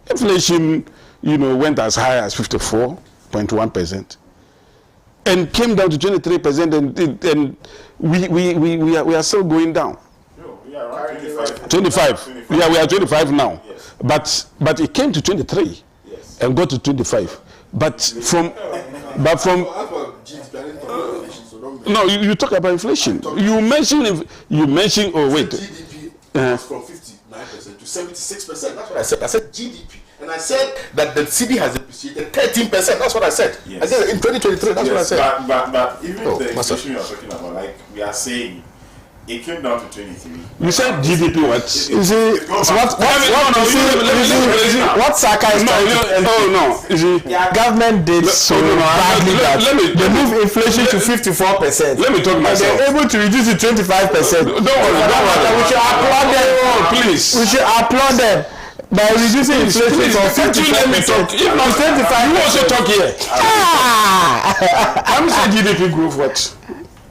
went as high as 54.1%. and came down to 23%, and we are still going down. No, we are around 25. 25. Yeah, we are 25 now. Yes. But it came to 23 and got to 25. No, you talk about inflation. You mentioned. Oh wait. GDP from 59% to 76%. That's what I said. I said GDP. And I said that the city has depreciated 13%. That's what I said. Yes. I said in 2023. That's what I said. But even the inflation you are talking about, like we are saying, it came down to 23. You said GDP what? Is it? What Saka is trying to... Oh no. Is it? Government did so badly that they moved inflation to 54%. Let me talk myself. And they're able to reduce it 25%. Don't worry. We should applaud them. Please. We should applaud them. By reducing inflation from 55%. If not 25, you also talk here. I'm saying GDP growth what?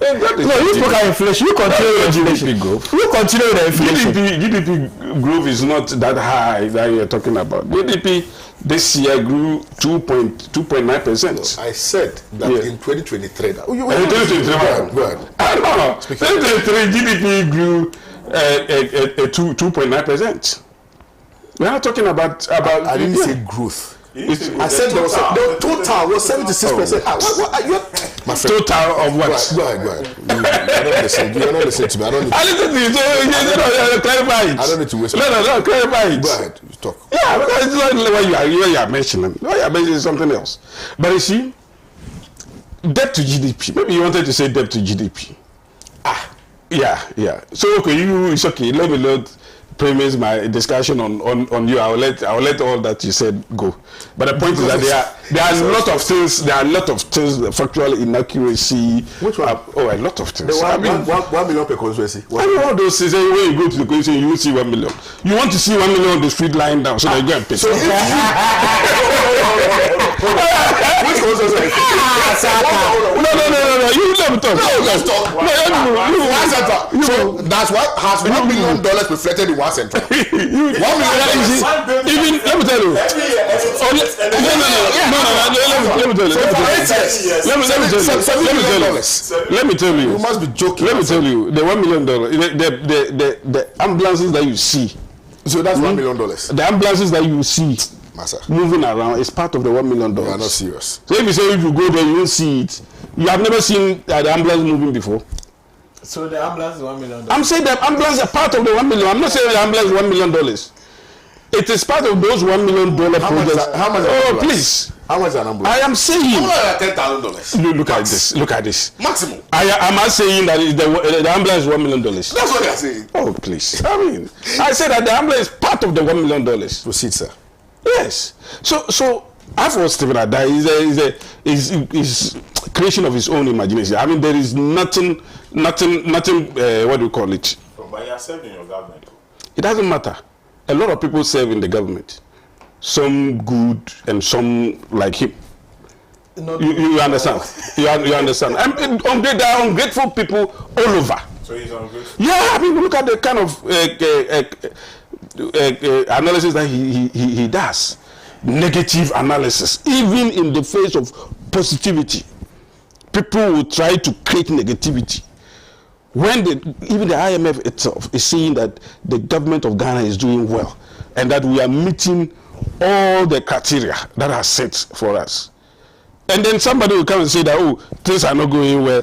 No, you spoke about inflation. You continue with GDP growth. You continue with inflation. GDP growth is not that high that you're talking about. GDP this year grew 2.9%. I said that in 2023. Go ahead. No. 2023 GDP grew 2.9%. We're not talking about. I didn't say growth. I said the total was 76%. My friend. Total of what? Go ahead. You're not listening to me. I don't need to clarify it. I don't need to waste. No, clarify it. Go ahead. Talk. Yeah, because it's not what you are mentioning. What you are mentioning is something else. But you see, debt to GDP. Maybe you wanted to say debt to GDP. Yeah. So okay, it's okay. Let me not premise my discussion on you. I'll let all that you said go. But the point is that there are a lot of things. There are a lot of things. Factual inaccuracy. Which one? A lot of things. The 1 million per constituency. I mean, all those things. When you go to the constituency, you will see 1 million. You want to see 1 million on the street lying down, so that you go and pay. So which constituency? No. You let me talk. Let's talk. So that's what has $1 million reflected in one central. $1 million. Even let me tell you. Let me tell you. You must be joking. Let me tell you. The $1 million. The ambulances that you see. So that's $1 million. The ambulances that you see moving around is part of the $1 million. You are not serious. So if you say if you go there, you won't see it. You have never seen the ambulance moving before. So the ambulance is $1 million. I'm saying the ambulance is part of the $1 million. I'm not saying the ambulance is $1 million. It is part of those $1 million projects. How much? Oh, please. How much is an ambulance? I am saying. $10,000. Look at this. Look at this. Maximum. Am I saying that the ambulance is $1 million? That's what they are saying. Oh, please. I mean, I said that the ambulance is part of the $1 million. Proceed, sir. Yes. So as for Stephen Adai, is creation of his own imagination. I mean, there is nothing. What do you call it? But you are serving your government. It doesn't matter. A lot of people serve in the government. Some good and some like him. You understand? You understand? There are ungrateful people all over. So he's ungrateful. Yeah, I mean, look at the kind of analysis that he does. Negative analysis, even in the face of positivity. People will try to create negativity. When even the IMF itself is saying that the government of Ghana is doing well and that we are meeting all the criteria that are set for us. And then somebody will come and say that, oh, things are not going well,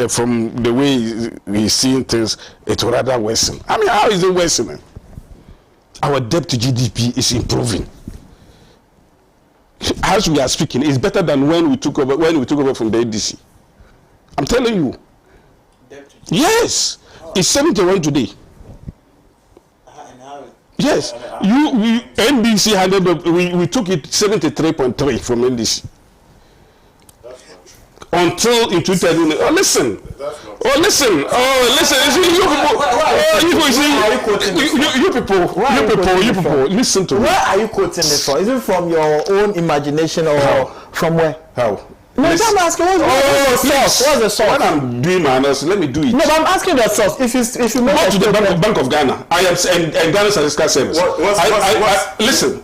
from the way he's seeing things, it will rather worsen. I mean, how is it worsening? Our debt to GDP is improving. As we are speaking, it's better than when we took over from the ADC. I'm telling you. Yes, it's 71 today. Yes, NDC handed up. We took it 73.3 from NDC. Until in 2000. Listen. Listen. You people. Listen to me. Where are you quoting this from? Is it from your own imagination or from where? How? No, I'm asking what's the source? What's the source? When I'm doing my analysis, let me do it. No, but I'm asking the source. If you make go to the Bank of Ghana, I am and Ghana Statistical Service. Listen.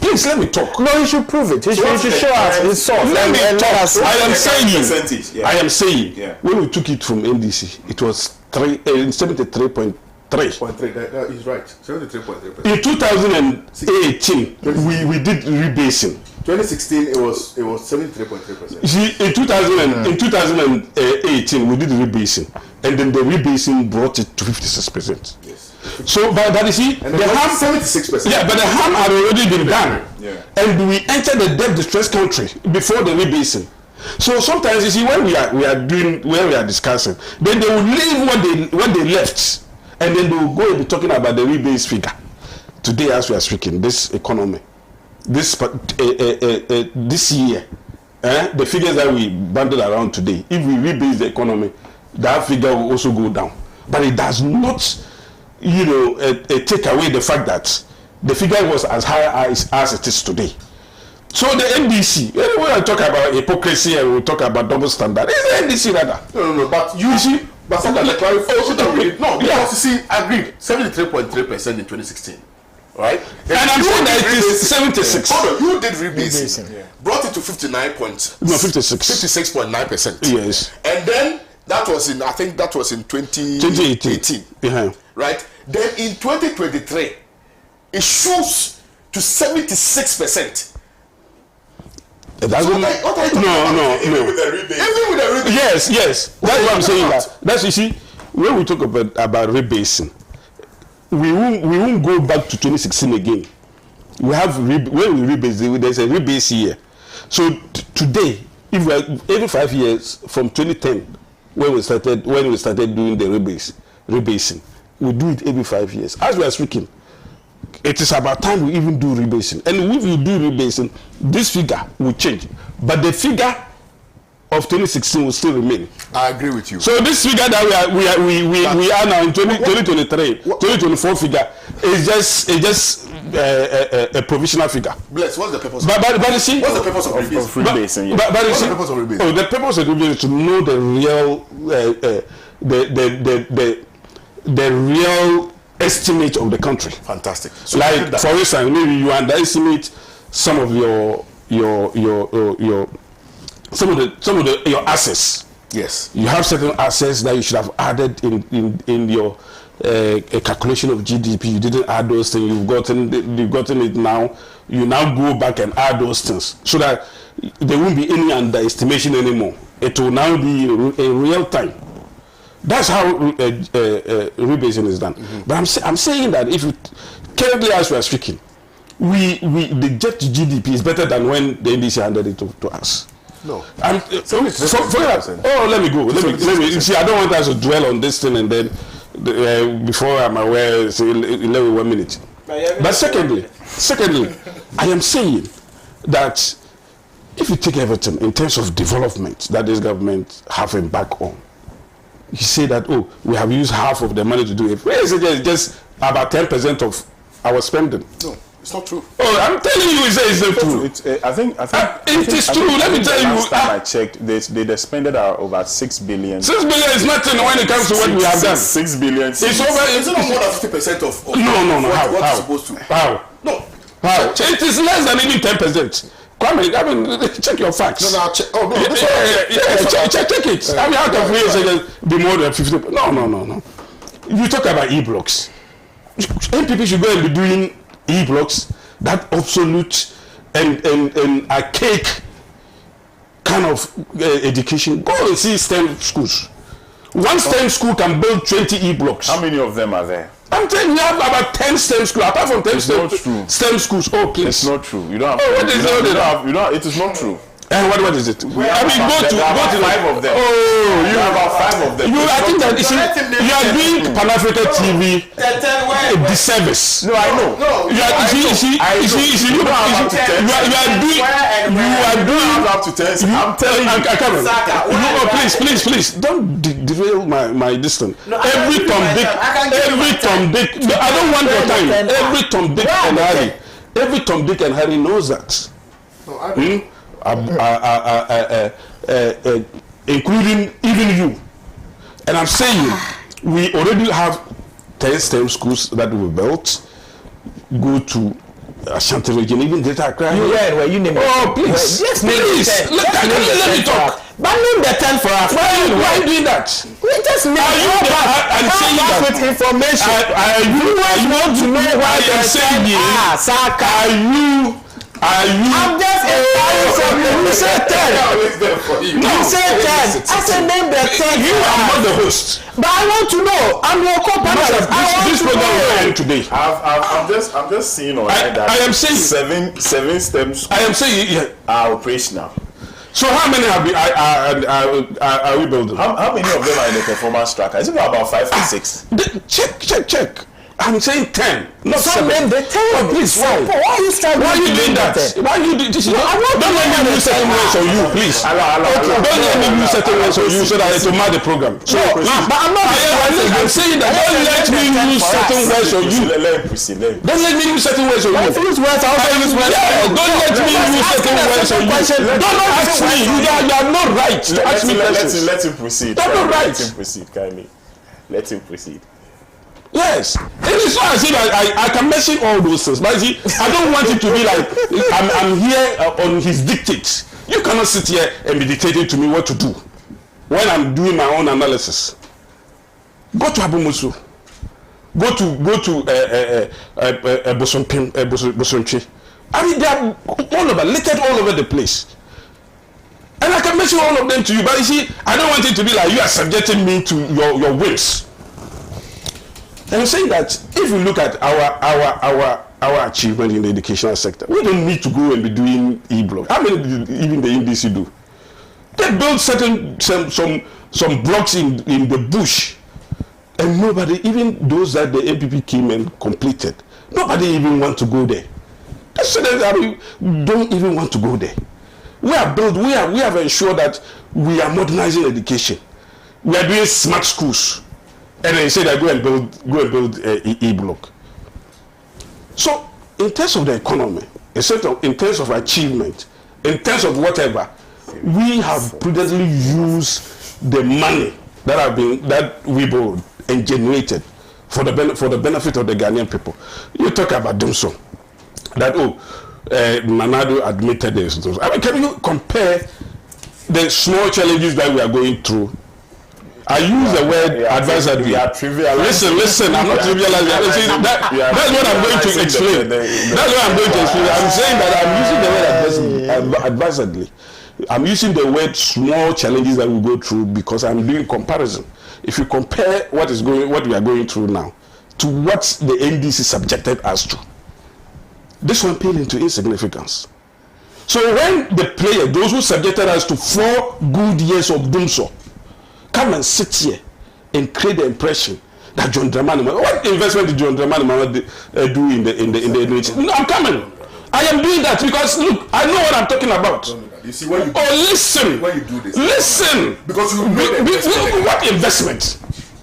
Please let me talk. No, you should prove it. You should show us the source. Let me talk. I am saying when we took it from NDC, it was 73.3. He's right. 73.3%. In 2018, we did rebasing. 2016, it was 73.3%. See, in 2018, we did rebasing, and then the rebasing brought it to 56%. Yes. So, but that you see, and the harm 76%. Yeah, but the harm had already been done, and we entered the debt distressed country before the rebasing. So sometimes you see when we are discussing, then they will leave what they left, and then they will go and be talking about the rebase figure. Today, as we are speaking, this economy. This year, the figures that we banded around today, if we rebase the economy, that figure will also go down. But it does not, take away the fact that the figure was as high as it is today. So the NDC, when I talk about hypocrisy and we talk about double standard, it's the NDC rather. No, but you see, but something like because you see, agreed, 73.3% in 2016. Right? And I'm saying that it is 76. Hold on, you did rebasing. Brought it to 56.9%. Yes. And then that was in 2018. Right? Then in 2023, it shoots to 76%. What are you talking about? Even with the rebasing. Yes. That's what I'm saying. That's, you see, when we talk about rebasing, we won't go back to 2016 again. We have when we rebase, there's a rebase year. So today, if we are every 5 years from 2010, when we started doing the rebasing, we do it every 5 years. As we are speaking, it is about time we even do rebasing. And if we do rebasing, this figure will change. But the figure of 2016 will still remain. I agree with you. So this figure that we are now in 2023, 2024 figure is just a provisional figure. Bless, what's the purpose? But you see, what's the purpose of rebasing? But you see, the purpose of rebasing? Oh, the purpose of rebasing is to know the real estimate of the country. Fantastic. So like for instance, maybe you underestimate some of your your assets. Yes. You have certain assets that you should have added in your calculation of GDP. You didn't add those things. You've gotten it now. You now go back and add those things so that there won't be any underestimation anymore. It will now be in real time. That's how rebasing is done. But I'm saying that if you currently, as we are speaking, the debt to GDP is better than when the NDC handed it to us. No. Let me go. Let me. See, I don't want us to dwell on this thing and then before I'm aware, say 1 minute. But secondly, I am saying that if you take everything in terms of development that this government have embarked on, you say that we have used half of the money to do it. Where is it? Just about 10% of our spending. No. It's not true. Oh, I'm telling you, it's not true. I think it is true. Let me tell you. Last time I checked, they spent over 6 billion. 6 billion is nothing when it comes to what we have done. 6 billion. It's over. It's not more than 50% of no. What it's supposed to. How? No. How? It is less than even 10%. KWAME, I mean, check your facts. No, check. Oh no. Check it. I mean, out of years, be more than 50. No. You talk about e-blocks. NPP should go and be doing e-blocks, that obsolete and archaic kind of education. Go and see STEM schools. One STEM school can build 20 e-blocks. How many of them are there? I'm telling you, we have about 10 STEM schools. Apart from 10 STEM schools. Oh, please. It's not true. You don't have. What is it? It is not true. And what is it? Go to 5 of them. Oh, you have about 5 of them. I think that you are doing Pan-African TV a disservice. No, I know. You are doing up to 10. I'm telling you. Please, don't derail my distance. Every Tom Dick. I don't want your time. Every Tom Dick and Harry knows that. No, I don't. Including even you. And I'm saying we already have 10 STEM schools that we built. Go to Ashanti region, even Greater Accra. Where you name it? Oh, please. Yes, please. Let me talk. But name the 10 for us. Why are you doing that? We just need with information. You want to know why I'm saying I'm just you said 10. You said 10. I said name the 10. You are not the host. But I want to know. I'm your co-panelist. This program will end today. I'm just seeing online that I am saying 7 STEM schools I am saying are operational. So how many are we building? How many of them are in the performance tracker? Is it about 5 or 6? Check. I'm saying 10, not 7. Name the 10. Oh, please, why? Why are you struggling? Why are you doing that? Why are you doing this? Don't let me use certain words on you, please. Don't let me use certain words on you so that it will mark the program. So, but I'm not. I'm saying that don't let me use certain words on you. Don't let me use certain words on you. Use words. I also use words. Don't let me use certain words on you. Don't ask me. You are not right to ask me questions. Let him proceed. That's not right. Let him proceed, kindly. Let him proceed. Yes, it is so as if I can mention all those things, but see, I don't want it to be like I'm here on his dictates. You cannot sit here and be dictating to me what to do when I'm doing my own analysis. Go to Abumusu. Go to Bosonchi. I mean, they are all over, littered all over the place. And I can mention all of them to you, but you see, I don't want it to be like you are subjecting me to your whims. And I'm saying that if you look at our achievement in the educational sector, we don't need to go and be doing e-block. How many did even the NDC do? They built some blocks in the bush And nobody, even those that the MPP came and completed, nobody even want to go there. The students don't even want to go there. We have ensured that we are modernizing education. We are doing smart schools. And they say that go and build e-block. So in terms of the economy, in terms of achievement, in terms of whatever, we have prudently used the money that we borrowed and generated for the benefit of the Ghanaian people. You talk about DANSO, that Nanado admitted this. I mean, can you compare the small challenges that we are going through? I use the word advisedly. Listen, I'm not trivializing. That's what I'm going to explain. That's what I'm going to explain. I'm saying that I'm using the word advisedly. I'm using the word small challenges that we go through because I'm doing comparison. If you compare what we are going through now to what the NDC subjected us to, this one paled into insignificance. So when the player, those who subjected us to 4 good years of DANSO, come and sit here and create the impression that John Dramani, what investment did John Dramani do in the NHS? No, I'm coming. I am doing that because look, I know what I'm talking about. You see, when you listen. When you do this, listen. Because you know what investment?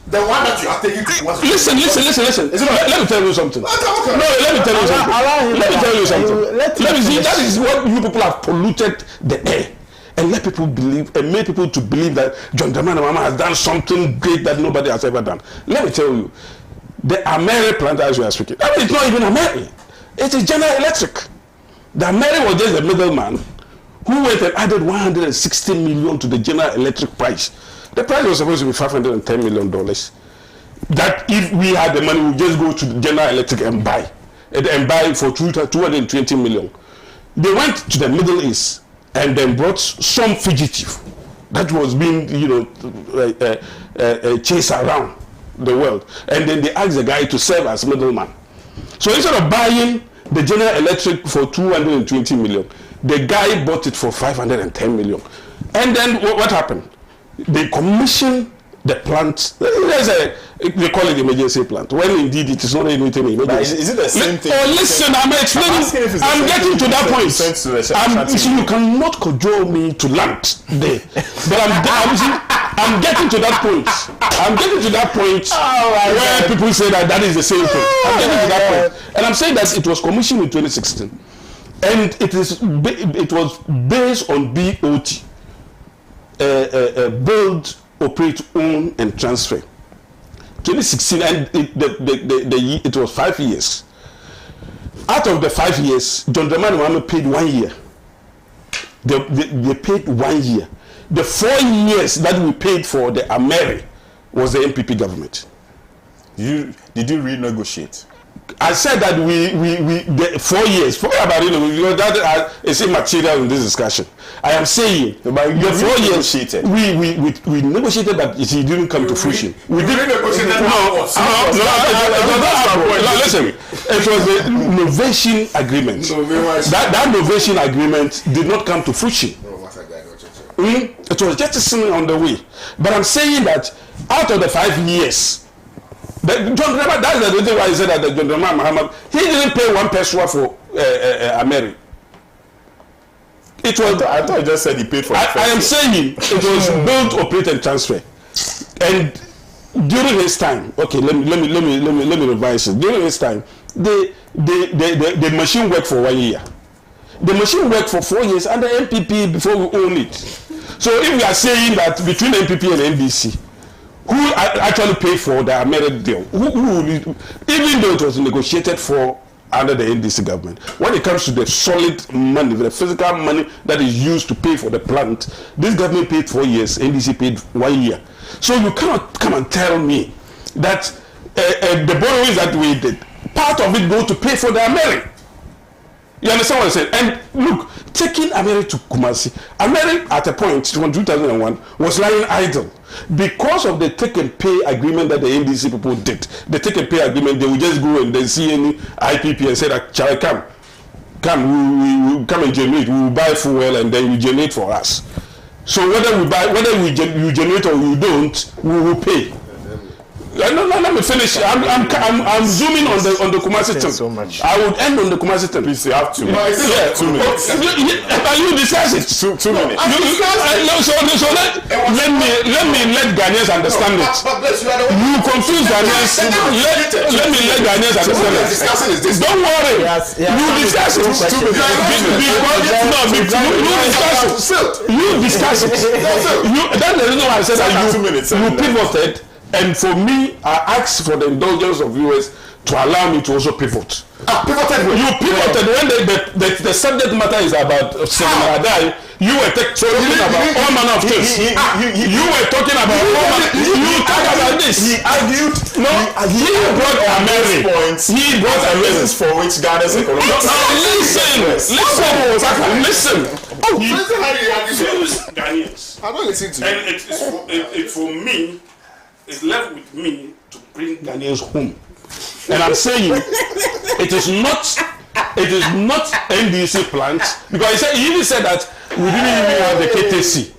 The one that you are taking to listen. Let me tell you something. No, let me tell you something. Let me see. That is what you people have polluted the air. And let people believe, and make people to believe that John Dramani Mahama has done something great that nobody has ever done. Let me tell you, the Ameri plant as we are speaking, I mean, it's not even Ameri. It is General Electric. The Ameri was just a middleman who went and added 160 million to the General Electric price. The price was supposed to be $510 million. That if we had the money, we would just go to the General Electric and buy for 220 million. They went to the Middle East and then brought some fugitive that was being, chased around the world. And then they asked the guy to serve as middleman. So instead of buying the General Electric for 220 million, the guy bought it for 510 million. And then what happened? They commissioned the plant. They call it emergency plant. When indeed it is not anything emergency. Is it the same thing? Oh, listen, I'm explaining. I'm getting to that point. You cannot cajole me to land there. But I'm getting to that point. I'm getting to that point where people say that is the same thing. I'm getting to that point. And I'm saying that it was commissioned in 2016. And it was based on BOT. Build, operate, own, and transfer. 2016, and it was 5 years. Out of the 5 years, John Dramani Mahama paid 1 year. They paid 1 year. The 4 years that we paid for the Ameri was the MPP government. Did you renegotiate? I said that the 4 years. Forget about it. That is immaterial in this discussion. I am saying the 4 years we negotiated, but it didn't come to fruition. We didn't negotiate. Listen, it was the novation agreement. That novation agreement did not come to fruition. It was just sitting on the way. But I'm saying that out of the 5 years. John Dramani, that's the reason why he said that John Dramani Mahama, he didn't pay 1 peso for Ameri. It was. I thought you just said he paid for. I am saying it was build, operate, and transfer. And during his time, okay, let me revise it. During his time, the machine worked for 1 year. The machine worked for 4 years under MPP before we own it. So if we are saying that between MPP and NDC, who actually paid for the Ameri deal? Even though it was negotiated for under the NDC government, when it comes to the solid money, the physical money that is used to pay for the plant, this government paid 4 years, NDC paid 1 year. So you cannot come and tell me that the borrowings that we did, part of it go to pay for the Ameri. You understand what I'm saying? And look, taking Ameri to Kumasi, Ameri at a point from 2001 was lying idle because of the take and pay agreement that the NDC people did. The take and pay agreement, they will just go and then see any IPP and say that, shall I come, we come and generate, we will buy fuel and then you generate for us. So whether you generate or you don't, we will pay. No, let me finish. I'm zooming on the Kumasi thing. So much. I would end on the Kumasi thing. Please, you have 2 minutes. Yeah, 2 minutes. You discuss it. 2 minutes. So let me let Ghanaians understand it. You confuse Ghanaians. Let me let Ghanaians understand it. Don't worry. You discuss it. You discuss it. That's the reason why I said that you pivoted. And for me, I asked for the indulgence of viewers to allow me to also pivot. Pivoted when you pivoted when the subject matter is about Seminadai. You were talking about all manner of things. You were talking about you talk about this. He argued. No, he brought a merit. He brought a reasons for which Ghana's economy. Listen. He accused Ghanaians. I don't listen to you. And it's for me. It's left with me to bring Ghanaians home. And I'm saying it is not NDC plants, because he even said that we didn't even have the KTC.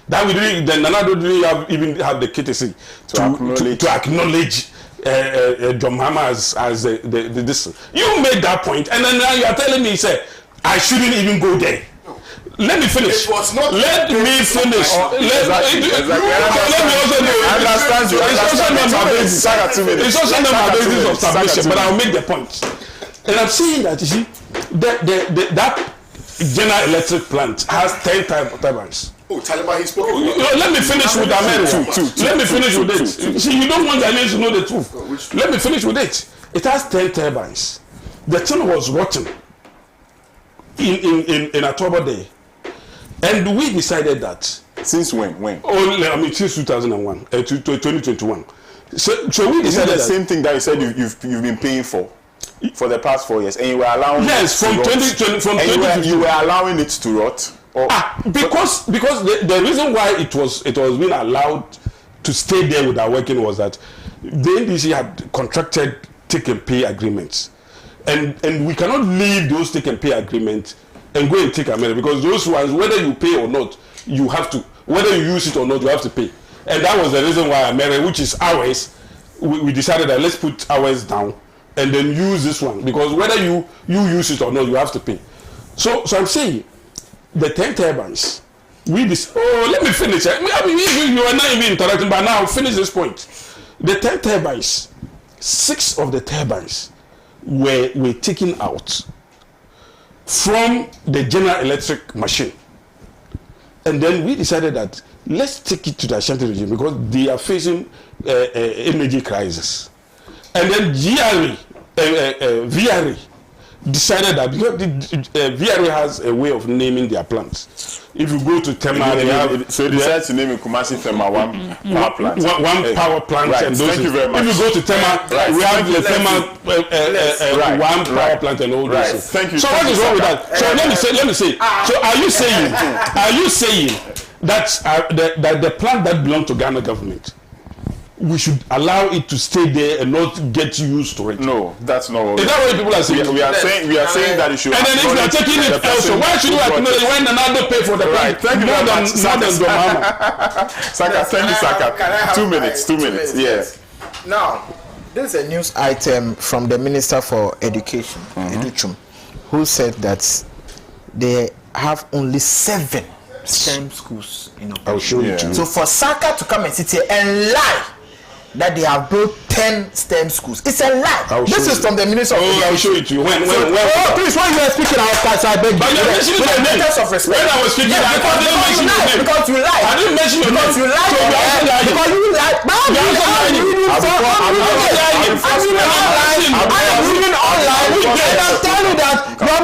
That we didn't, the Nanado didn't even have the KTC to acknowledge John Mahama as this. You made that point, and then now you are telling me, I shouldn't even go there. Let me finish. Let me finish. Let me also do. I understand you. It's also not my basis of submission, but I'll make the point. And I'm saying that, you see, that General Electric plant has 10 turbines. Oh, Taliban, he spoke. Let me finish with America. Let me finish with it. See, you don't want Ghanaians to know the truth. Let me finish with it. It has 10 turbines. The thing was rotten in October day. And we decided that. Since when? Oh, I mean, since 2001, 2021. So we decided the same thing that you said you've been paying for the past 4 years, and you were allowing from 2020 you were allowing it to rot. Because the reason why it was being allowed to stay there without working was that the NDC had contracted take and pay agreements, and we cannot leave those take and pay agreements and go and take a measure, because those ones, whether you pay or not, you have to, whether you use it or not, you have to pay. And that was the reason why America, which is ours, we decided that let's put ours down and then use this one, because whether you use it or not, you have to pay. So I'm saying the 10 turbines, let me finish. I mean, you are not even interacting, but now finish this point. The 10 turbines, 6 of the turbines were taken out from the General Electric machine. And then we decided that let's take it to the Ashanti region, because they are facing energy crisis. And then VRE decided that, because VRE has a way of naming their plants. If you go to Tema, they decided to name it Kumasi Tema 1 power plant. One power plant. Right. And those Thank you very much. If you go to Tema, we have the Tema 1 power plant and all those. Thank you. So what is wrong with that? So let me say. So are you saying that the plant that belongs to Ghana government, we should allow it to stay there and not get used to it? No, that's not what is that what people are saying? We are saying that you should. And then if you are taking it also, why should you acknowledge when another pay for the right? Thank you very much. Saka, thank you, Saka. 2 minutes. 2 minutes. Yes. Now, this is a news item from the Minister for Education, Educhum, who said that they have only 7 STEM schools in operation. I'll show you. So for Saka to come and sit here and lie that they have built 10 STEM schools, it's a lie. This is from the Minister of Education. I'll show it to you. When please, when you were speaking, I beg you. But you're mentioning my name. Of respect. When I was speaking, I didn't mention your name. Because you lied. I didn't mention your name. Because you lied. Because you lied. I'm reading online. And I'm telling you that your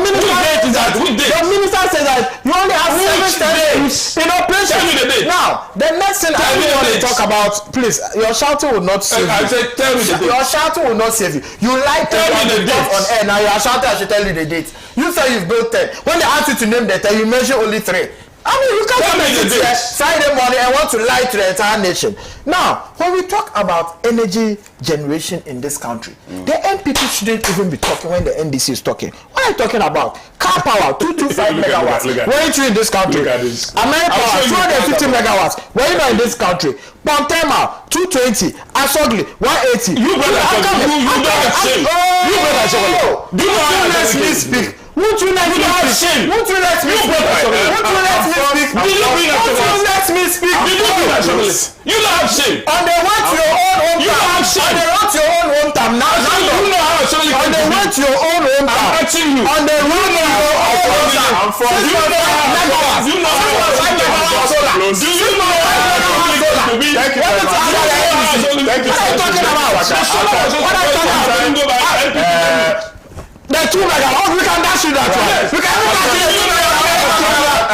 minister says that you only have 7 schools in operation. Now, the next thing I really want to talk about, please, your shouting will not save you. I said, tell me the date. Your shouting will not save you. You lied to me on air. Now you are shouting, I should tell you the date. You say you've built 10. When they ask you to name the 10, you mention only 3. I mean, you can't come and sit here Friday morning and want to lie to the entire nation. Now, when we talk about energy generation in this country, the NPP shouldn't even be talking when the NDC is talking. What are you talking about? Car power, 225 megawatts. Where are you in this country? American power, 250 megawatts. Where are you in this country? Pontema, 220. Asogli, 180. You better shame. You better shame. Do you let me speak? Won't you let me speak? Won't you let me speak? Won't you let me speak? Won't you let me speak? You don't have shame. On the way to your own hometown. You don't have shame. On the road to your own hometown. Now you know how somebody on the way to your own hometown. I'm asking you. On the road to your own hometown. You know how you know how do you know how to be? Thank you very much. Thank you. What are you talking about? What are you talking about? The 2 megawatts, we can dash you that one. We can dash you the 2 megawatts.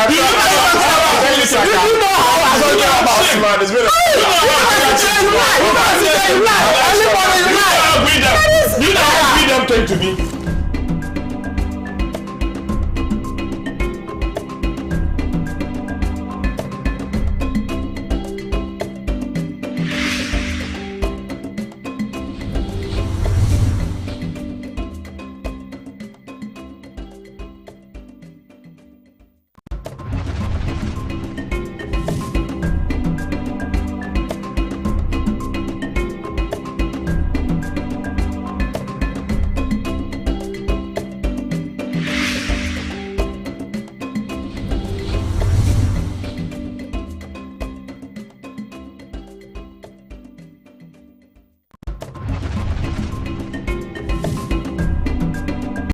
You know how I was talking about it, man. It's been a... You don't agree them to me.